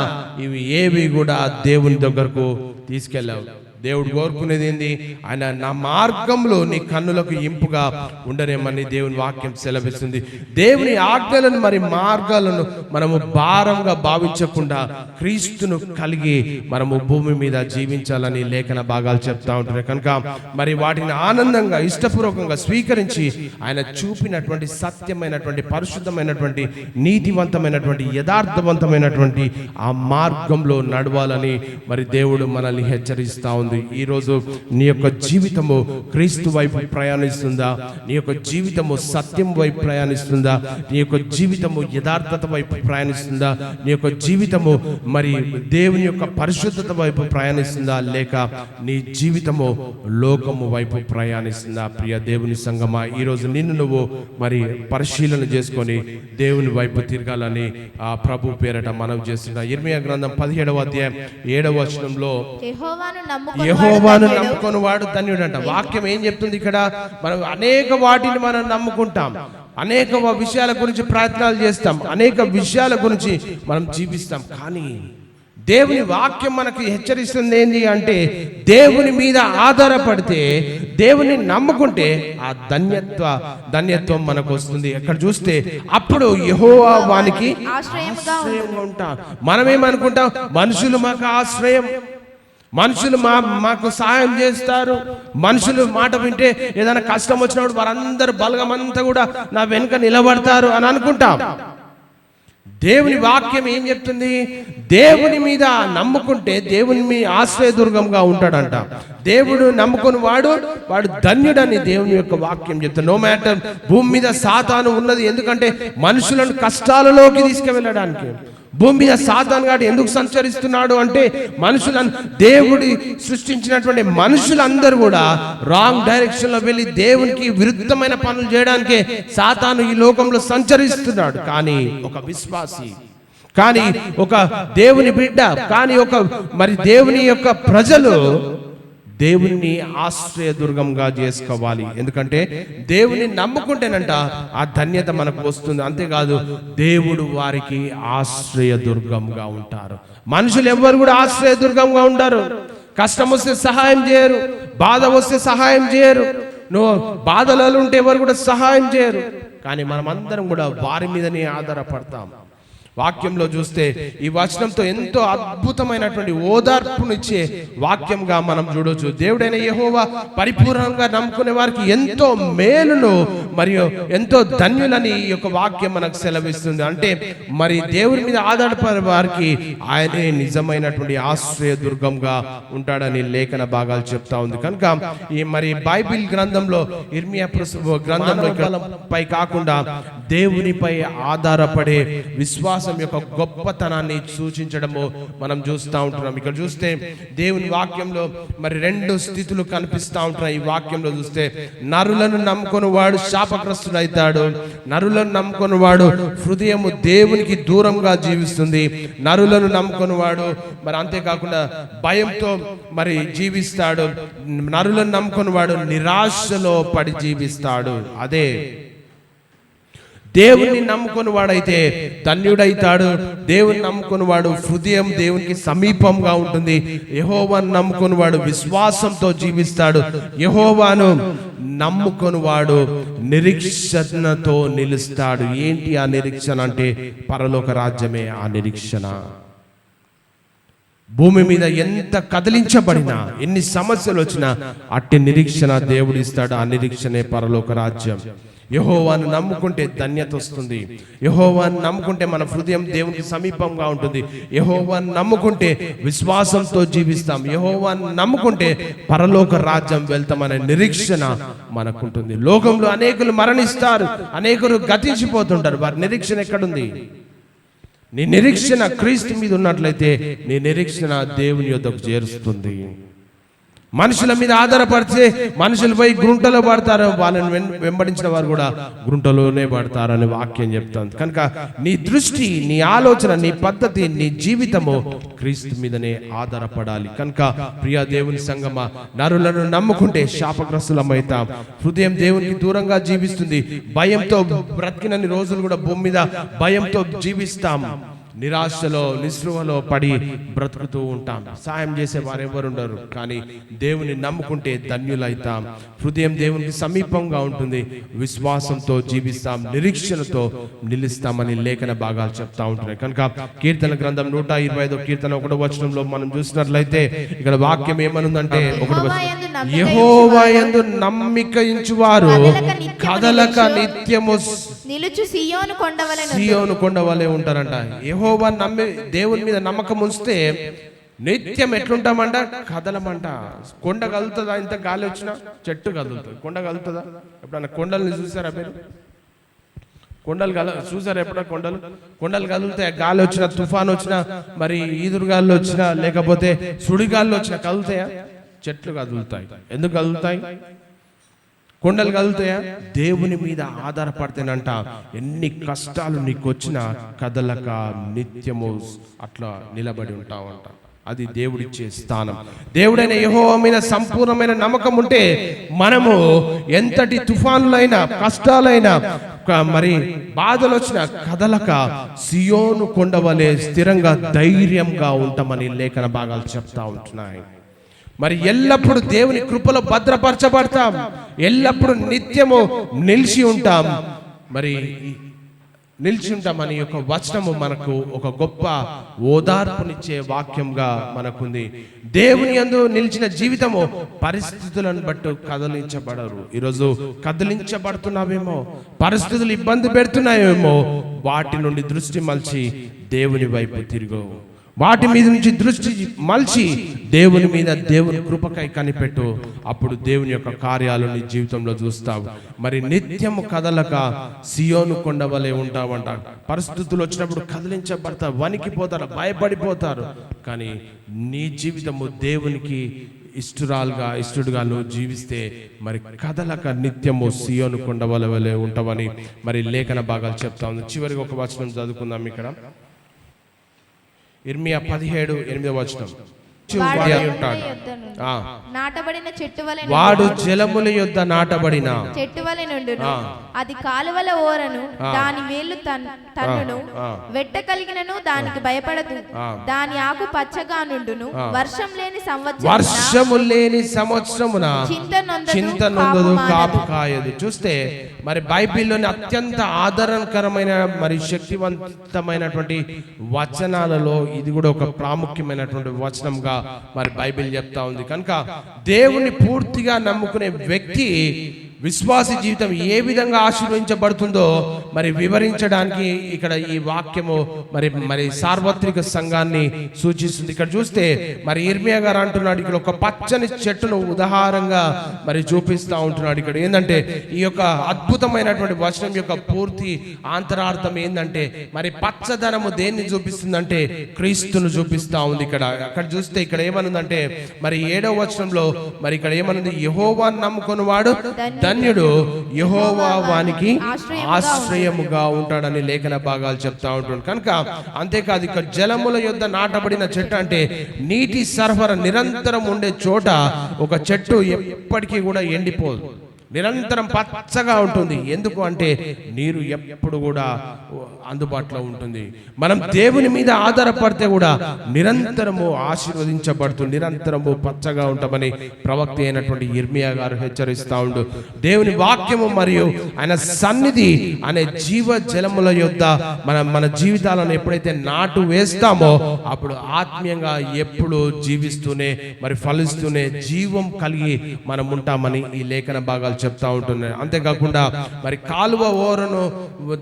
ఇవి ఏవి కూడా దేవుని దగ్గరకు తీసుకెళ్ళావు. దేవుడు కోరుకునేది ఏంది? ఆయన నా మార్గంలో నీ కన్నులకు ఇంపుగా ఉండనేమని దేవుని వాక్యం సెలవిస్తుంది. దేవుని ఆజ్ఞలను మరి మార్గాలను మనము భారంగా భావించకుండా క్రీస్తును కలిగి మనము భూమి మీద జీవించాలని లేఖన భాగాలు చెప్తా ఉంటున్నాయి. కనుక మరి వాటిని ఆనందంగా ఇష్టపూర్వకంగా స్వీకరించి ఆయన చూపినటువంటి సత్యమైనటువంటి పరిశుద్ధమైనటువంటి నీతివంతమైనటువంటి యథార్థవంతమైనటువంటి ఆ మార్గంలో నడవాలని మరి దేవుడు మనల్ని హెచ్చరిస్తా ఉంది. ఈరోజు నీ యొక్క జీవితము క్రీస్తు వైపు ప్రయాణిస్తుందా? నీ యొక్క జీవితము సత్యం వైపు ప్రయాణిస్తుందా? నీ యొక్క జీవితము యథార్థత వైపు ప్రయాణిస్తుందా? నీ యొక్క జీవితము మరి దేవుని యొక్క పరిశుద్ధత వైపు ప్రయాణిస్తుందా? లేక నీ జీవితము లోకము వైపు ప్రయాణిస్తుందా? ప్రియ దేవుని సంగమా, ఈరోజు నిన్ను నువ్వు మరి పరిశీలన చేసుకొని దేవుని వైపు తిరగాలని ఆ ప్రభు పేరట మనం చేస్తున్నా. ఇర్మియా గ్రంథం 17వ అధ్యాయం 7వ వచనంలో యెహోవాను నమ్ముకొని వాడు ధన్యుడంట. వాక్యం ఏం చెప్తుంది ఇక్కడ? మనం అనేక వాటిని మనం నమ్ముకుంటాం, అనేక విషయాల గురించి ప్రయత్నాలు చేస్తాం, అనేక విషయాల గురించి మనం జీవిస్తాం. కానీ దేవుని వాక్యం మనకి హెచ్చరిస్తుంది ఏంటి అంటే, దేవుని మీద ఆధారపడితే, దేవుని నమ్ముకుంటే ఆ ధన్యత్వం మనకు వస్తుంది. ఎక్కడ చూస్తే అప్పుడు యెహోవా వానికి ఆశ్రయంగా ఉంటాం. మనమేమనుకుంటాం? మనుషులు మాకు ఆశ్రయం, మనుషులు మాకు సహాయం చేస్తారు, మనుషులు మాట వింటే ఏదైనా కష్టం వచ్చినప్పుడు వారందరూ బలగమంతా కూడా నా వెనుక నిలబడతారు అని అనుకుంటాం. దేవుని వాక్యం ఏం చెప్తుంది? దేవుని మీద నమ్ముకుంటే దేవుని మీ ఆశ్రయదుర్గంగా ఉంటాడంట. దేవుడు నమ్ముకుని వాడు ధన్యుడని దేవుని యొక్క వాక్యం చెప్తుంది. నో మ్యాటర్ భూమి మీద సాతాను ఉన్నది ఎందుకంటే మనుషులను కష్టాలలోకి తీసుకువెళ్ళడానికి. భూమి మీద సాతాను గాడు ఎందుకు సంచరిస్తున్నాడు అంటే, మనుషులను దేవుడి సృష్టించినటువంటి మనుషులందరూ కూడా రాంగ్ డైరెక్షన్ లో వెళ్ళి దేవునికి విరుద్ధమైన పనులు చేయడానికే సాతాను ఈ లోకంలో సంచరిస్తున్నాడు. కానీ ఒక విశ్వాసి, కానీ ఒక దేవుని బిడ్డ, కానీ ఒక మరి దేవుని యొక్క ప్రజలు దేవుని ఆశ్రయదుర్గంగా చేసుకోవాలి. ఎందుకంటే దేవుని నమ్ముకుంటేనంట ఆ ధన్యత మనకు వస్తుంది. అంతేకాదు దేవుడు వారికి ఆశ్రయదుర్గంగా ఉంటారు. మనుషులు ఎవ్వరు కూడా ఆశ్రయదుర్గంగా ఉంటారు. కష్టం వస్తే సహాయం చేయరు, బాధ వస్తే సహాయం చేయరు, నువ్వు బాధలలో ఉంటే ఎవరు కూడా సహాయం చేయరు. కానీ మనం అందరం కూడా వారి మీదనే ఆధారపడతాం. వాక్యంలో చూస్తే ఈ వచనంతో ఎంతో అద్భుతమైనటువంటి ఓదార్పునిచ్చే వాక్యంగా మనం చూడొచ్చు. దేవుడైన యెహోవా పరిపూర్ణంగా నమ్ముకునే వారికి ఎంతో మేలును మరియు ఎంతో ధన్యులని ఈ యొక్క వాక్యం మనకు సెలవిస్తుంది. అంటే మరి దేవుని మీద ఆధారపడే వారికి ఆయనే నిజమైనటువంటి ఆశ్రయదుర్గంగా ఉంటాడని లేఖన భాగాలు చెప్తా ఉంది. కనుక ఈ మరి బైబిల్ గ్రంథంలో ఇర్మియా గ్రంథంలో పై కాకుండా దేవునిపై ఆధారపడే విశ్వాసం యొక్క గొప్పతనాన్ని సూచించడము మనం చూస్తూ ఉంటున్నాం. ఇక్కడ చూస్తే దేవుని వాక్యంలో మరి రెండు స్థితులు కనిపిస్తూ ఉంటున్నాయి. ఈ వాక్యంలో చూస్తే నరులను నమ్ముకొని వాడు శాపగ్రస్తుడైతాడు, నరులను నమ్ముకొని వాడు హృదయము దేవునికి దూరంగా జీవిస్తుంది, నరులను నమ్ముకొని వాడు మరి అంతేకాకుండా భయంతో మరి జీవిస్తాడు, నరులను నమ్ముకొని వాడు నిరాశలో పడి జీవిస్తాడు. అదే దేవుని నమ్ముకుని వాడైతే ధన్యుడైతాడు. దేవుని నమ్ముకుని వాడు హృదయం దేవునికి సమీపంగా ఉంటుంది. యెహోవాను నమ్ముకుని వాడు విశ్వాసంతో జీవిస్తాడు. యెహోవాను నమ్ముకుని వాడు నిరీక్షణతో నిలుస్తాడు. ఏంటి ఆ నిరీక్షణ అంటే? పరలోక రాజ్యమే ఆ నిరీక్షణ. భూమి మీద ఎంత కదిలించబడినా, ఎన్ని సమస్యలు వచ్చినా అట్టి నిరీక్షణ దేవుడు ఇస్తాడు. ఆ నిరీక్షణే పరలోక రాజ్యం. యెహోవాను నమ్ముకుంటే ధన్యత వస్తుంది. యెహోవాను నమ్ముకుంటే మన హృదయం దేవునికి సమీపంగా ఉంటుంది. యెహోవాను నమ్ముకుంటే విశ్వాసంతో జీవిస్తాం. యెహోవాను నమ్ముకుంటే పరలోక రాజ్యం వెళ్తామనే నిరీక్షణ మనకుంటుంది. లోకంలో అనేకులు మరణిస్తారు, అనేకులు గతించిపోతుంటారు. వారి నిరీక్షణ ఎక్కడుంది? నీ నిరీక్షణ క్రీస్తు మీద ఉన్నట్లయితే నీ నిరీక్షణ దేవుని యొద్దకు చేరుస్తుంది. మనుషుల మీద ఆధారపడితే మనుషులు పోయి గుంటలో పడతారు, వాళ్ళని వెంబడించిన వారు కూడా గుంటలోనే పడతారని వాక్యం చెప్తుంది. కనుక నీ దృష్టి, నీ ఆలోచన, నీ పద్ధతి, నీ జీవితము క్రీస్తు మీదనే ఆధారపడాలి. కనుక ప్రియ దేవుని సంగమా, నరులను నమ్ముకుంటే శాపగ్రస్తులమైతాం. హృదయం దేవునికి దూరంగా జీవిస్తుంది. భయంతో బ్రతికినన్ని రోజులు కూడా భూమి మీద భయంతో జీవిస్తాం. నిరాశలో నిస్పృహలో పడి బ్రతుకుతూ ఉంటాం. సాయం చేసే వారు ఎవరు ఉండరు. కానీ దేవుని నమ్ముకుంటే ధన్యులైతాం. హృదయం దేవునికి సమీపంగా ఉంటుంది. విశ్వాసంతో జీవిస్తాం, నిరీక్షణతో నిలుస్తామని లేఖన భాగాలు చెప్తా ఉంటున్నాయి. కనుక కీర్తన గ్రంథం 125 కీర్తన 1వ వచనంలో మనం చూసినట్లయితే ఇక్కడ వాక్యం ఏమనుందంటే, యెహోవా యందు నమ్మిక ఉంచువారు కదలక నిత్యము నిలుచు సియోను కొండవలె ఉంటారంట. యెహోవా నమ్మి దేవుని మీద నమ్మకం ఉంచితే నిత్యం ఎట్లుంటామంట, కదలమంట. కొండ కదులుతుందా? ఇంత గాలి వచ్చినా చెట్టు కదులుతుంది. కొండ కదులుతుందా? ఎప్పుడన్నా కొండల్ని చూసారా మీరు? కొండలు చూసారా ఎప్పుడన్నా? కొండలు కదులుతాయి. గాలి వచ్చినా, తుఫాన్ వచ్చినా, మరి ఈదురుగాల్లో వచ్చినా, లేకపోతే సుడిగాల్లో వచ్చినా కదులుతాయా? చెట్లు కదులుతాయి. ఎందుకు కదులుతాయి? కొండలు కదులుతాయా? దేవుని మీద ఆధారపడితేనంట ఎన్ని కష్టాలు నీకు వచ్చినా కదలక నిత్యము అట్లా నిలబడి ఉంటావంట. అది దేవుడిచ్చే స్థానం. దేవుడైన యెహోవా మీద సంపూర్ణమైన నమ్మకం ఉంటే మనము ఎంతటి తుఫానులైనా, కష్టాలైనా, మరి బాధలు వచ్చిన కదలక సియోను కొండవలే స్థిరంగా ధైర్యంగా ఉంటామని లేఖన భాగాలు చెప్తా ఉంటున్నాయి. మరి ఎల్లప్పుడూ దేవుని కృపలో భద్రపరచబడతాం. ఎల్లప్పుడూ నిత్యము నిలిచి ఉంటాం. మరి నిలిచి ఉంటామని యొక్క వచనము మనకు ఒక గొప్ప ఓదార్పునిచ్చే వాక్యంగా మనకుంది. దేవుని యందు నిలిచిన జీవితము పరిస్థితులను బట్టి కదిలించబడరు. ఈరోజు కదిలించబడుతున్నావేమో, పరిస్థితులు ఇబ్బంది పెడుతున్నాయేమో, వాటి నుండి దృష్టి మలిచి దేవుని వైపు తిరుగు. వాటి మీద నుంచి దృష్టి మలిచి దేవుని మీద, దేవుని కృపకై కనిపెట్టు. అప్పుడు దేవుని యొక్క కార్యాలు నీ జీవితంలో చూస్తావు. మరి నిత్యము కదలక సియోను కొండ వలె ఉంటావంట. పరిస్థితులు వచ్చినప్పుడు కదిలించబడతారు, వణికిపోతారు, భయపడిపోతారు. కానీ నీ జీవితము దేవునికి ఇష్టడుగా నువ్వు జీవిస్తే మరి కదలక నిత్యము సియోను కొండ వలె ఉంటావని మరి లేఖన భాగాలు చెప్తా ఉంది. చివరికి ఒక వచనం చదువుకుందాం ఇక్కడ. ఇర్మియా 17:8 వచనం. నాటబడిన చెట్టు వలె వాడు జలముల యొద్ద నాటబడిన చెట్టు వలె నుండును. అది కాలువల ఓరను, దాని వేళ్ళు తన్నును. వెట్ట కలిగినను దానికి భయపడదు. దాని ఆకు పచ్చగా నుండును. వర్షము లేని సంవత్సరమున చింత నొందదు, కాపు కాయదు. చూస్తే మరి బైబిల్లోని అత్యంత ఆదరణకరమైన మరి శక్తివంతమైనటువంటి వచనాలలో ఇది కూడా ఒక ప్రాముఖ్యమైనటువంటి వచనంగా మరి బైబిల్ చెప్తా ఉంది. కనుక దేవుని పూర్తిగా నమ్ముకునే వ్యక్తి విశ్వాస జీవితం ఏ విధంగా ఆశీర్వదించబడుతుందో మరి వివరించడానికి ఇక్కడ ఈ వాక్యము మరి సార్వత్రిక సంఘాన్ని సూచిస్తుంది. ఇక్కడ చూస్తే మరి ఇర్మియా గారు అంటున్నాడు, ఇక్కడ ఒక పచ్చని చెట్టును ఉదాహరణగా మరి చూపిస్తా ఉంటున్నాడు. ఇక్కడ ఏంటంటే ఈ యొక్క అద్భుతమైనటువంటి వచనం యొక్క పూర్తి ఆంతరార్థం ఏంటంటే మరి పచ్చదనము దేన్ని చూపిస్తుందంటే క్రీస్తును చూపిస్తా ఉంది. అక్కడ చూస్తే ఇక్కడ ఏమనుందంటే మరి 7వ వచనంలో మరి ఇక్కడ ఏమనుంది, యెహోవా నమ్ముకుని వాడు ధన్యుడు, యెహోవా వానికి ఆశ్రయముగా ఉంటాడని లేఖన భాగాలు చెప్తా ఉంటాడు. కనుక అంతేకాదు, ఇక్కడ జలముల యొద్ద నాటబడిన చెట్టు అంటే నీటి సరఫరా నిరంతరం ఉండే చోట ఒక చెట్టు ఎప్పటికీ కూడా ఎండిపోదు, నిరంతరం పచ్చగా ఉంటుంది. ఎందుకు అంటే నీరు ఎప్పుడు కూడా అందుబాటులో ఉంటుంది. మనం దేవుని మీద ఆధారపడితే కూడా నిరంతరము ఆశీర్వదించబడుతూ నిరంతరము పచ్చగా ఉంటామని ప్రవక్త అయినటువంటి ఇర్మియా గారు హెచ్చరిస్తా ఉండు. దేవుని వాక్యము మరియు ఆయన సన్నిధి అనే జీవ జలముల యొద్ద మన జీవితాలను ఎప్పుడైతే నాటు వేస్తామో అప్పుడు ఆత్మీయంగా ఎప్పుడు జీవిస్తూనే మరి ఫలిస్తూనే జీవం కలిగి మనం ఉంటామని ఈ లేఖన భాగాలు చెప్తా ఉంటున్నాయి. అంతేకాకుండా మరి కాలువ ఓరను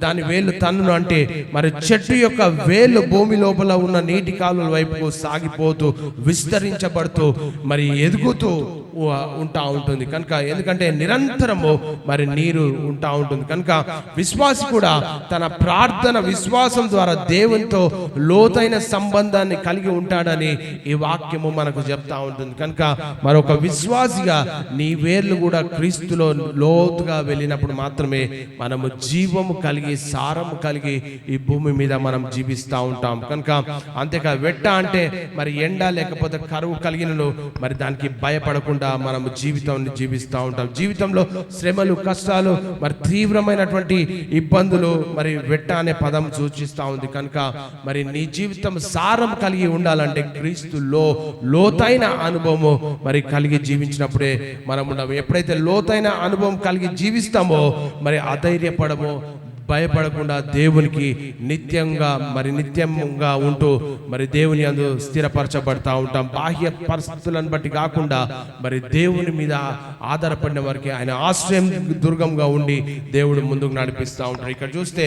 దాని వేళ్ళు తన్నును అంటే మరి చెట్టు యొక్క వేళ్ళు భూమి లోపల ఉన్న నీటి కాలువల వైపుకు సాగిపోతూ విస్తరించబడుతూ మరి ఎదుగుతూ ఉంటా ఉంటుంది. కనుక ఎందుకంటే నిరంతరము మరి నీరు ఉంటా ఉంటుంది. కనుక విశ్వాసి కూడా తన ప్రార్థన విశ్వాసం ద్వారా దేవునితో లోతైన సంబంధాన్ని కలిగి ఉంటాడని ఈ వాక్యము మనకు చెప్తా ఉంటుంది. కనుక మరొక విశ్వాసిగా నీ వేర్లు కూడా క్రీస్తులో లోతుగా వెళ్ళినప్పుడు మాత్రమే మనము జీవము కలిగి సారము కలిగి ఈ భూమి మీద మనం జీవిస్తూ ఉంటాం. కనుక అంతేకా వెట్ట అంటే మరి ఎండ లేకపోతే కరువు కలిగినను మరి దానికి భయపడకుండా లేకుండా మనం జీవితాన్ని జీవిస్తూ ఉంటాం. జీవితంలో శ్రమలు, కష్టాలు, మరి తీవ్రమైనటువంటి ఇబ్బందులు, మరి వెట్ట అనే పదం సూచిస్తూ ఉంది. కనుక మరి నీ జీవితం సారం కలిగి ఉండాలంటే క్రీస్తులో లోతైన అనుభవము మరి కలిగి జీవించినప్పుడే మనం ఉండము. ఎప్పుడైతే లోతైన అనుభవం కలిగి జీవిస్తామో మరి అధైర్యపడము, భయపడకుండా దేవునికి నిత్యంగా ఉంటూ మరి దేవుని అందు స్థిరపరచబడతా ఉంటాం. బాహ్య పరిస్థితులను బట్టి కాకుండా మరి దేవుని మీద ఆధారపడిన వారికి ఆయన ఆశ్రయం దుర్గంగా ఉండి దేవుడు ముందుకు నడిపిస్తూ ఉంటాడు. ఇక్కడ చూస్తే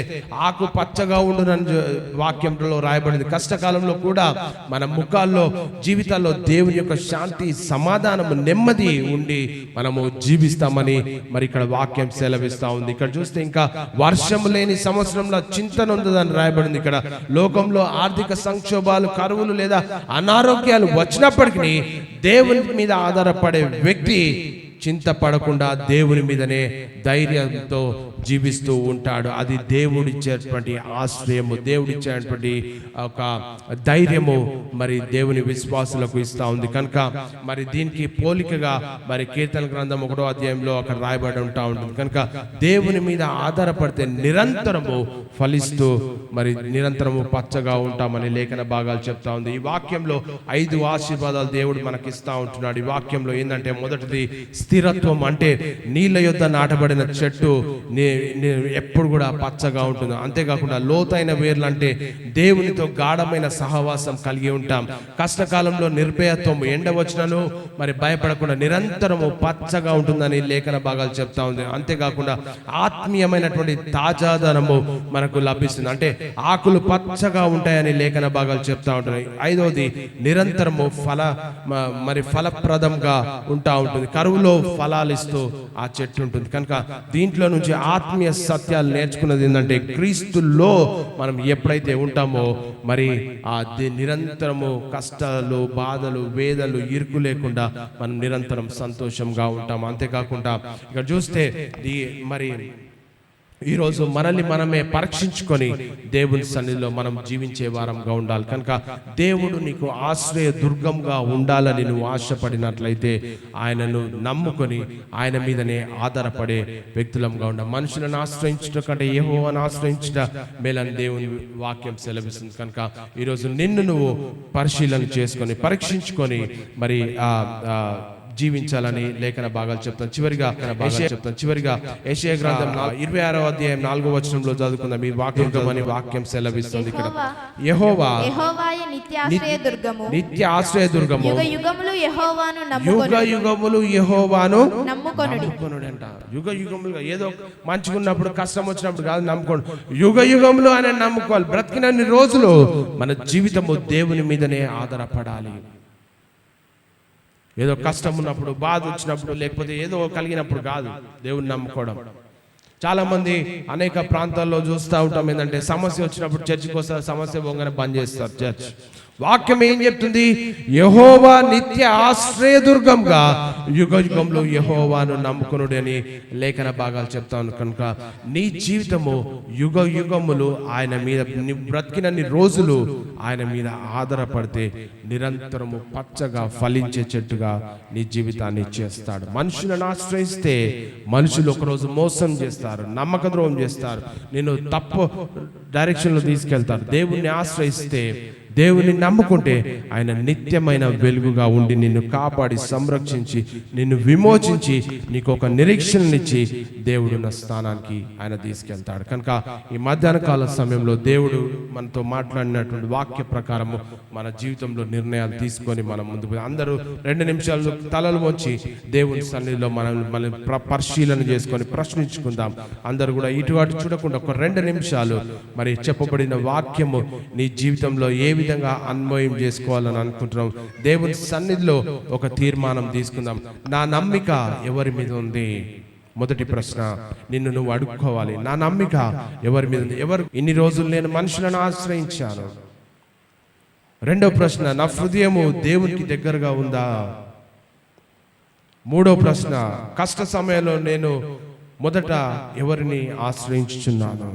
ఆకు పచ్చగా ఉండునని వాక్యంలో రాయబడింది. కష్టకాలంలో కూడా మన ముఖాల్లో, జీవితాల్లో దేవుని యొక్క శాంతి, సమాధానము, నెమ్మది ఉండి మనము జీవిస్తామని మరి ఇక్కడ వాక్యం సెలవిస్తా ఉంది. ఇక్కడ చూస్తే ఇంకా వర్షం లేని సంవత్సరంలో చింతన ఉందని రాయబడింది. ఇక్కడ లోకంలో ఆర్థిక సంక్షోభాలు, కరువులు లేదా అనారోగ్యాలు వచ్చినప్పటికీ దేవుని మీద ఆధారపడే వ్యక్తి చింతపడకుండా దేవుని మీదనే ధైర్యంతో జీవిస్తూ ఉంటాడు. అది దేవుడిచ్చేటువంటి ఆశ్రయము, దేవుడిచ్చేటువంటి ఒక ధైర్యము మరి దేవుని విశ్వాసులకు ఇస్తా ఉంది. కనుక మరి దీనికి పోలికగా మరి కీర్తన గ్రంథం 1వ అధ్యాయంలో అక్కడ రాయబడి ఉంటా ఉంటుంది. కనుక దేవుని మీద ఆధారపడితే నిరంతరము ఫలిస్తూ మరి నిరంతరము పచ్చగా ఉంటామని లేఖన భాగాలు చెప్తా ఉంది. ఈ వాక్యంలో 5 ఆశీర్వాదాలు దేవుడు మనకి ఇస్తా ఉంటున్నాడు. ఈ వాక్యంలో ఏంటంటే మొదటిది స్థిరత్వం, అంటే నీళ్ళ యొద్ద నాటబడిన చెట్టు ఎప్పుడు కూడా పచ్చగా ఉంటుంది. అంతేకాకుండా లోతైన వేర్లు, అంటే దేవునితో గాఢమైన సహవాసం కలిగి ఉంటాం. కష్టకాలంలో నిర్భయత్వం, ఎండ వచ్చినను మరి భయపడకుండా నిరంతరము పచ్చగా ఉంటుందని లేఖన భాగాలు చెప్తా ఉంది. అంతేకాకుండా ఆత్మీయమైనటువంటి తాజాదనము మనకు లభిస్తుంది, అంటే ఆకులు పచ్చగా ఉంటాయని లేఖన భాగాలు చెప్తా ఉంటాయి. 5వది నిరంతరము ఫలప్రదంగా ఉంటా ఉంటుంది. కరువులో ఫలాలు ఇస్తూ ఆ చెట్టు ఉంటుంది. కనుక దీంట్లో నుంచి ఆత్మీయ సత్యాలు నేర్చుకున్నది ఏంటంటే క్రీస్తులో మనం ఎప్పుడైతే ఉంటామో మరి ఆ నిరంతరము కష్టాలు, బాధలు, వేదనలు, ఇరుకు లేకుండా మనం నిరంతరం సంతోషంగా ఉంటాం. అంతేకాకుండా ఇక్కడ చూస్తే మరి ఈరోజు మనల్ని మనమే పరీక్షించుకొని దేవుని సన్నిధిలో మనం జీవించే వారంగా ఉండాలి. కనుక దేవుడు నీకు ఆశ్రయ దుర్గంగా ఉండాలని నువ్వు ఆశపడినట్లయితే ఆయనను నమ్ముకొని ఆయన మీదనే ఆధారపడే వ్యక్తులంగా ఉండాలి. మనుషులను ఆశ్రయించడం కంటే యెహోవాను ఆశ్రయించడం మేలని దేవుని వాక్యం సెలవిస్తుంది. కనుక ఈరోజు నిన్ను నువ్వు పరిశీలన చేసుకొని, పరీక్షించుకొని మరి జీవించాలని లేఖన భాగాలు చెప్తాను. చివరిగా యెషయా గ్రంథం 26వ అధ్యాయం 4వ వచనంలో చదువుకుందాం. ఈ వాక్యం సెలవిస్తుంది. ఇక్కడ యెహోవా నిత్య ఆశ్రయ దుర్గము, యుగ యుగములు యెహోవాను నమ్ముకొనుడి అంట. యుగ యుగములుగా ఏదో మంచుకున్నప్పుడు, కష్టం వచ్చినప్పుడు కాదు నమ్ముకోండి, యుగ యుగములు అని నమ్ముకోవాలి. బ్రతికినన్ని రోజులు మన జీవితము దేవుని మీదనే ఆధారపడాలి. ఏదో కష్టం ఉన్నప్పుడు, బాధ వచ్చినప్పుడు, లేకపోతే ఏదో కలిగినప్పుడు కాదు దేవుని నమ్ముకోవడం. చాలా మంది అనేక ప్రాంతాల్లో చూస్తూ ఉంటాం ఏంటంటే సమస్య వచ్చినప్పుడు చర్చికి వస్తారు, సమస్య పోగానే బంద్ చేస్తారు చర్చ్. వాక్యం ఏం చెప్తుంది? యెహోవా నిత్య ఆశ్రయదుర్గంగా యుగ యుగంలో యెహోవాను నమ్ముకొనుడి అని లేఖన భాగాలు చెప్తాను. కనుక నీ జీవితము యుగ యుగములు ఆయన మీద, బ్రతికినన్ని రోజులు ఆయన మీద ఆధారపడితే నిరంతరము పచ్చగా ఫలించే చెట్టుగా నీ జీవితాన్ని చేస్తాడు. మనుషులను ఆశ్రయిస్తే మనుషులు ఒకరోజు మోసం చేస్తారు, నమ్మక ద్రోహం చేస్తారు, నేను తప్పు డైరెక్షన్లో తీసుకెళ్తారు. దేవుణ్ణి ఆశ్రయిస్తే, దేవుని నమ్ముకుంటే ఆయన నిత్యమైన వెలుగుగా ఉండి నిన్ను కాపాడి, సంరక్షించి, నిన్ను విమోచించి, నీకు ఒక నిరీక్షణనిచ్చి దేవుడున్న స్థానానికి ఆయన తీసుకెళ్తాడు. కనుక ఈ మధ్యాహ్న కాల సమయంలో దేవుడు మనతో మాట్లాడినటువంటి వాక్య ప్రకారము మన జీవితంలో నిర్ణయాలు తీసుకొని మనం ముందుకు అందరూ 2 నిమిషాలు తలలు వంచి దేవుని సన్నిధిలో మనం పరిశీలన చేసుకొని ప్రశ్నించుకుందాం. అందరూ కూడా ఇటు అటు చూడకుండా ఒక 2 నిమిషాలు మరి చెప్పబడిన వాక్యము నీ జీవితంలో ఏ విధంగా అన్వయం చేసుకోవాలని అనుకుంటున్నాం. దేవుని సన్నిధిలో ఒక తీర్మానం తీసుకుందాం. నా నమ్మిక ఎవరి మీద ఉంది? మొదటి ప్రశ్న నిన్ను నువ్వు అడుక్కోవాలి. నా నమ్మిక ఎవరి మీద ఉంది? ఇన్ని రోజులు నేను మనుషులను ఆశ్రయించాను. రెండో ప్రశ్న, నా హృదయము దేవునికి దగ్గరగా ఉందా? మూడో ప్రశ్న, కష్ట సమయంలో నేను మొదట ఎవరిని ఆశ్రయించుచున్నాను?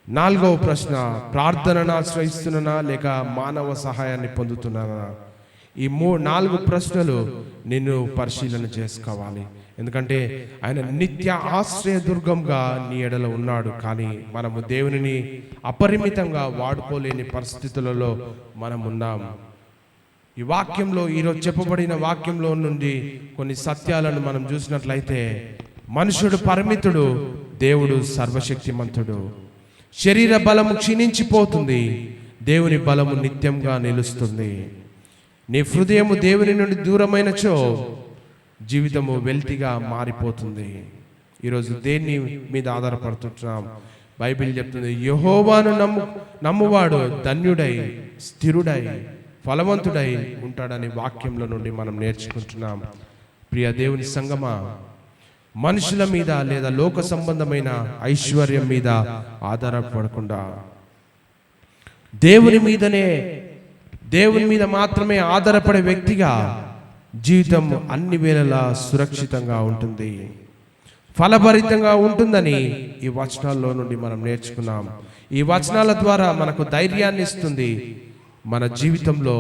నాలుగవ ప్రశ్న, ప్రార్థనను ఆశ్రయిస్తున్నానా లేక మానవ సహాయాన్ని పొందుతున్నానా? ఈ 4 ప్రశ్నలు నిన్ను పరిశీలన చేసుకోవాలి. ఎందుకంటే ఆయన నిత్య ఆశ్రయదుర్గంగా నీ ఎడల ఉన్నాడు. కానీ మనము దేవునిని అపరిమితంగా వాడుకోలేని పరిస్థితులలో మనం ఉన్నాం. ఈ వాక్యంలో, ఈరోజు చెప్పబడిన వాక్యంలో నుండి కొన్ని సత్యాలను మనం చూసినట్లయితే, మనుషుడు పరిమితుడు, దేవుడు సర్వశక్తిమంతుడు. శరీర బలము క్షీణించిపోతుంది, దేవుని బలము నిత్యంగా నిలుస్తుంది. నీ హృదయము దేవుని నుండి దూరమైనచో జీవితము వెల్తిగా మారిపోతుంది. ఈరోజు దేన్ని మీద ఆధారపడుతున్నాం? బైబిల్ చెప్తుంది, యెహోవాను నమ్మువాడు ధన్యుడై, స్థిరుడై, ఫలవంతుడై ఉంటాడని వాక్యంలో నుండి మనం నేర్చుకుంటున్నాం. ప్రియ దేవుని సంగమా, మనుషుల మీద లేదా లోక సంబంధమైన ఐశ్వర్యం మీద ఆధారపడకుండా దేవుని మీద మాత్రమే ఆధారపడే వ్యక్తిగా జీవితం అన్ని వేళలా సురక్షితంగా ఉంటుంది, ఫలభరితంగా ఉంటుందని ఈ వచనాల్లో నుండి మనం నేర్చుకున్నాం. ఈ వచనాల ద్వారా మనకు ధైర్యాన్ని ఇస్తుంది. మన జీవితంలో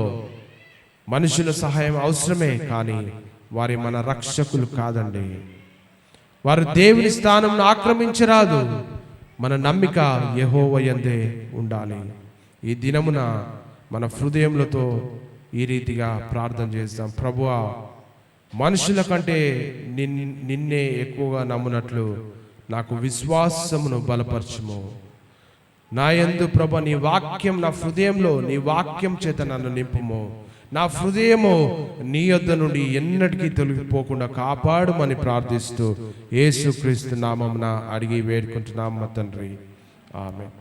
మనుషుల సహాయం అవసరమే, కానీ వారి మన రక్షకులు కాదండి. వారు దేవుని స్థానం ఆక్రమించరాదు. మన నమ్మిక యెహోవా యందే ఉండాలి. ఈ దినమున మన హృదయములతో ఈ రీతిగా ప్రార్థన చేస్తాం. ప్రభువా, మనుషుల కంటే నిన్నే ఎక్కువగా నమ్మునట్లు నాకు విశ్వాసమును బలపరచుము. నా యందు ప్రభు నీ వాక్యం నా హృదయంలో, నీ వాక్యం చేత నన్ను నింపుము. నా హృదయము నీ యొద్ద నుండి ఎన్నటికీ తొలగిపోకుండా కాపాడుమని ప్రార్థిస్తూ యేసుక్రీస్తు నామమున అడిగి వేడుకుంటున్నాం మా తండ్రి. ఆమేన్.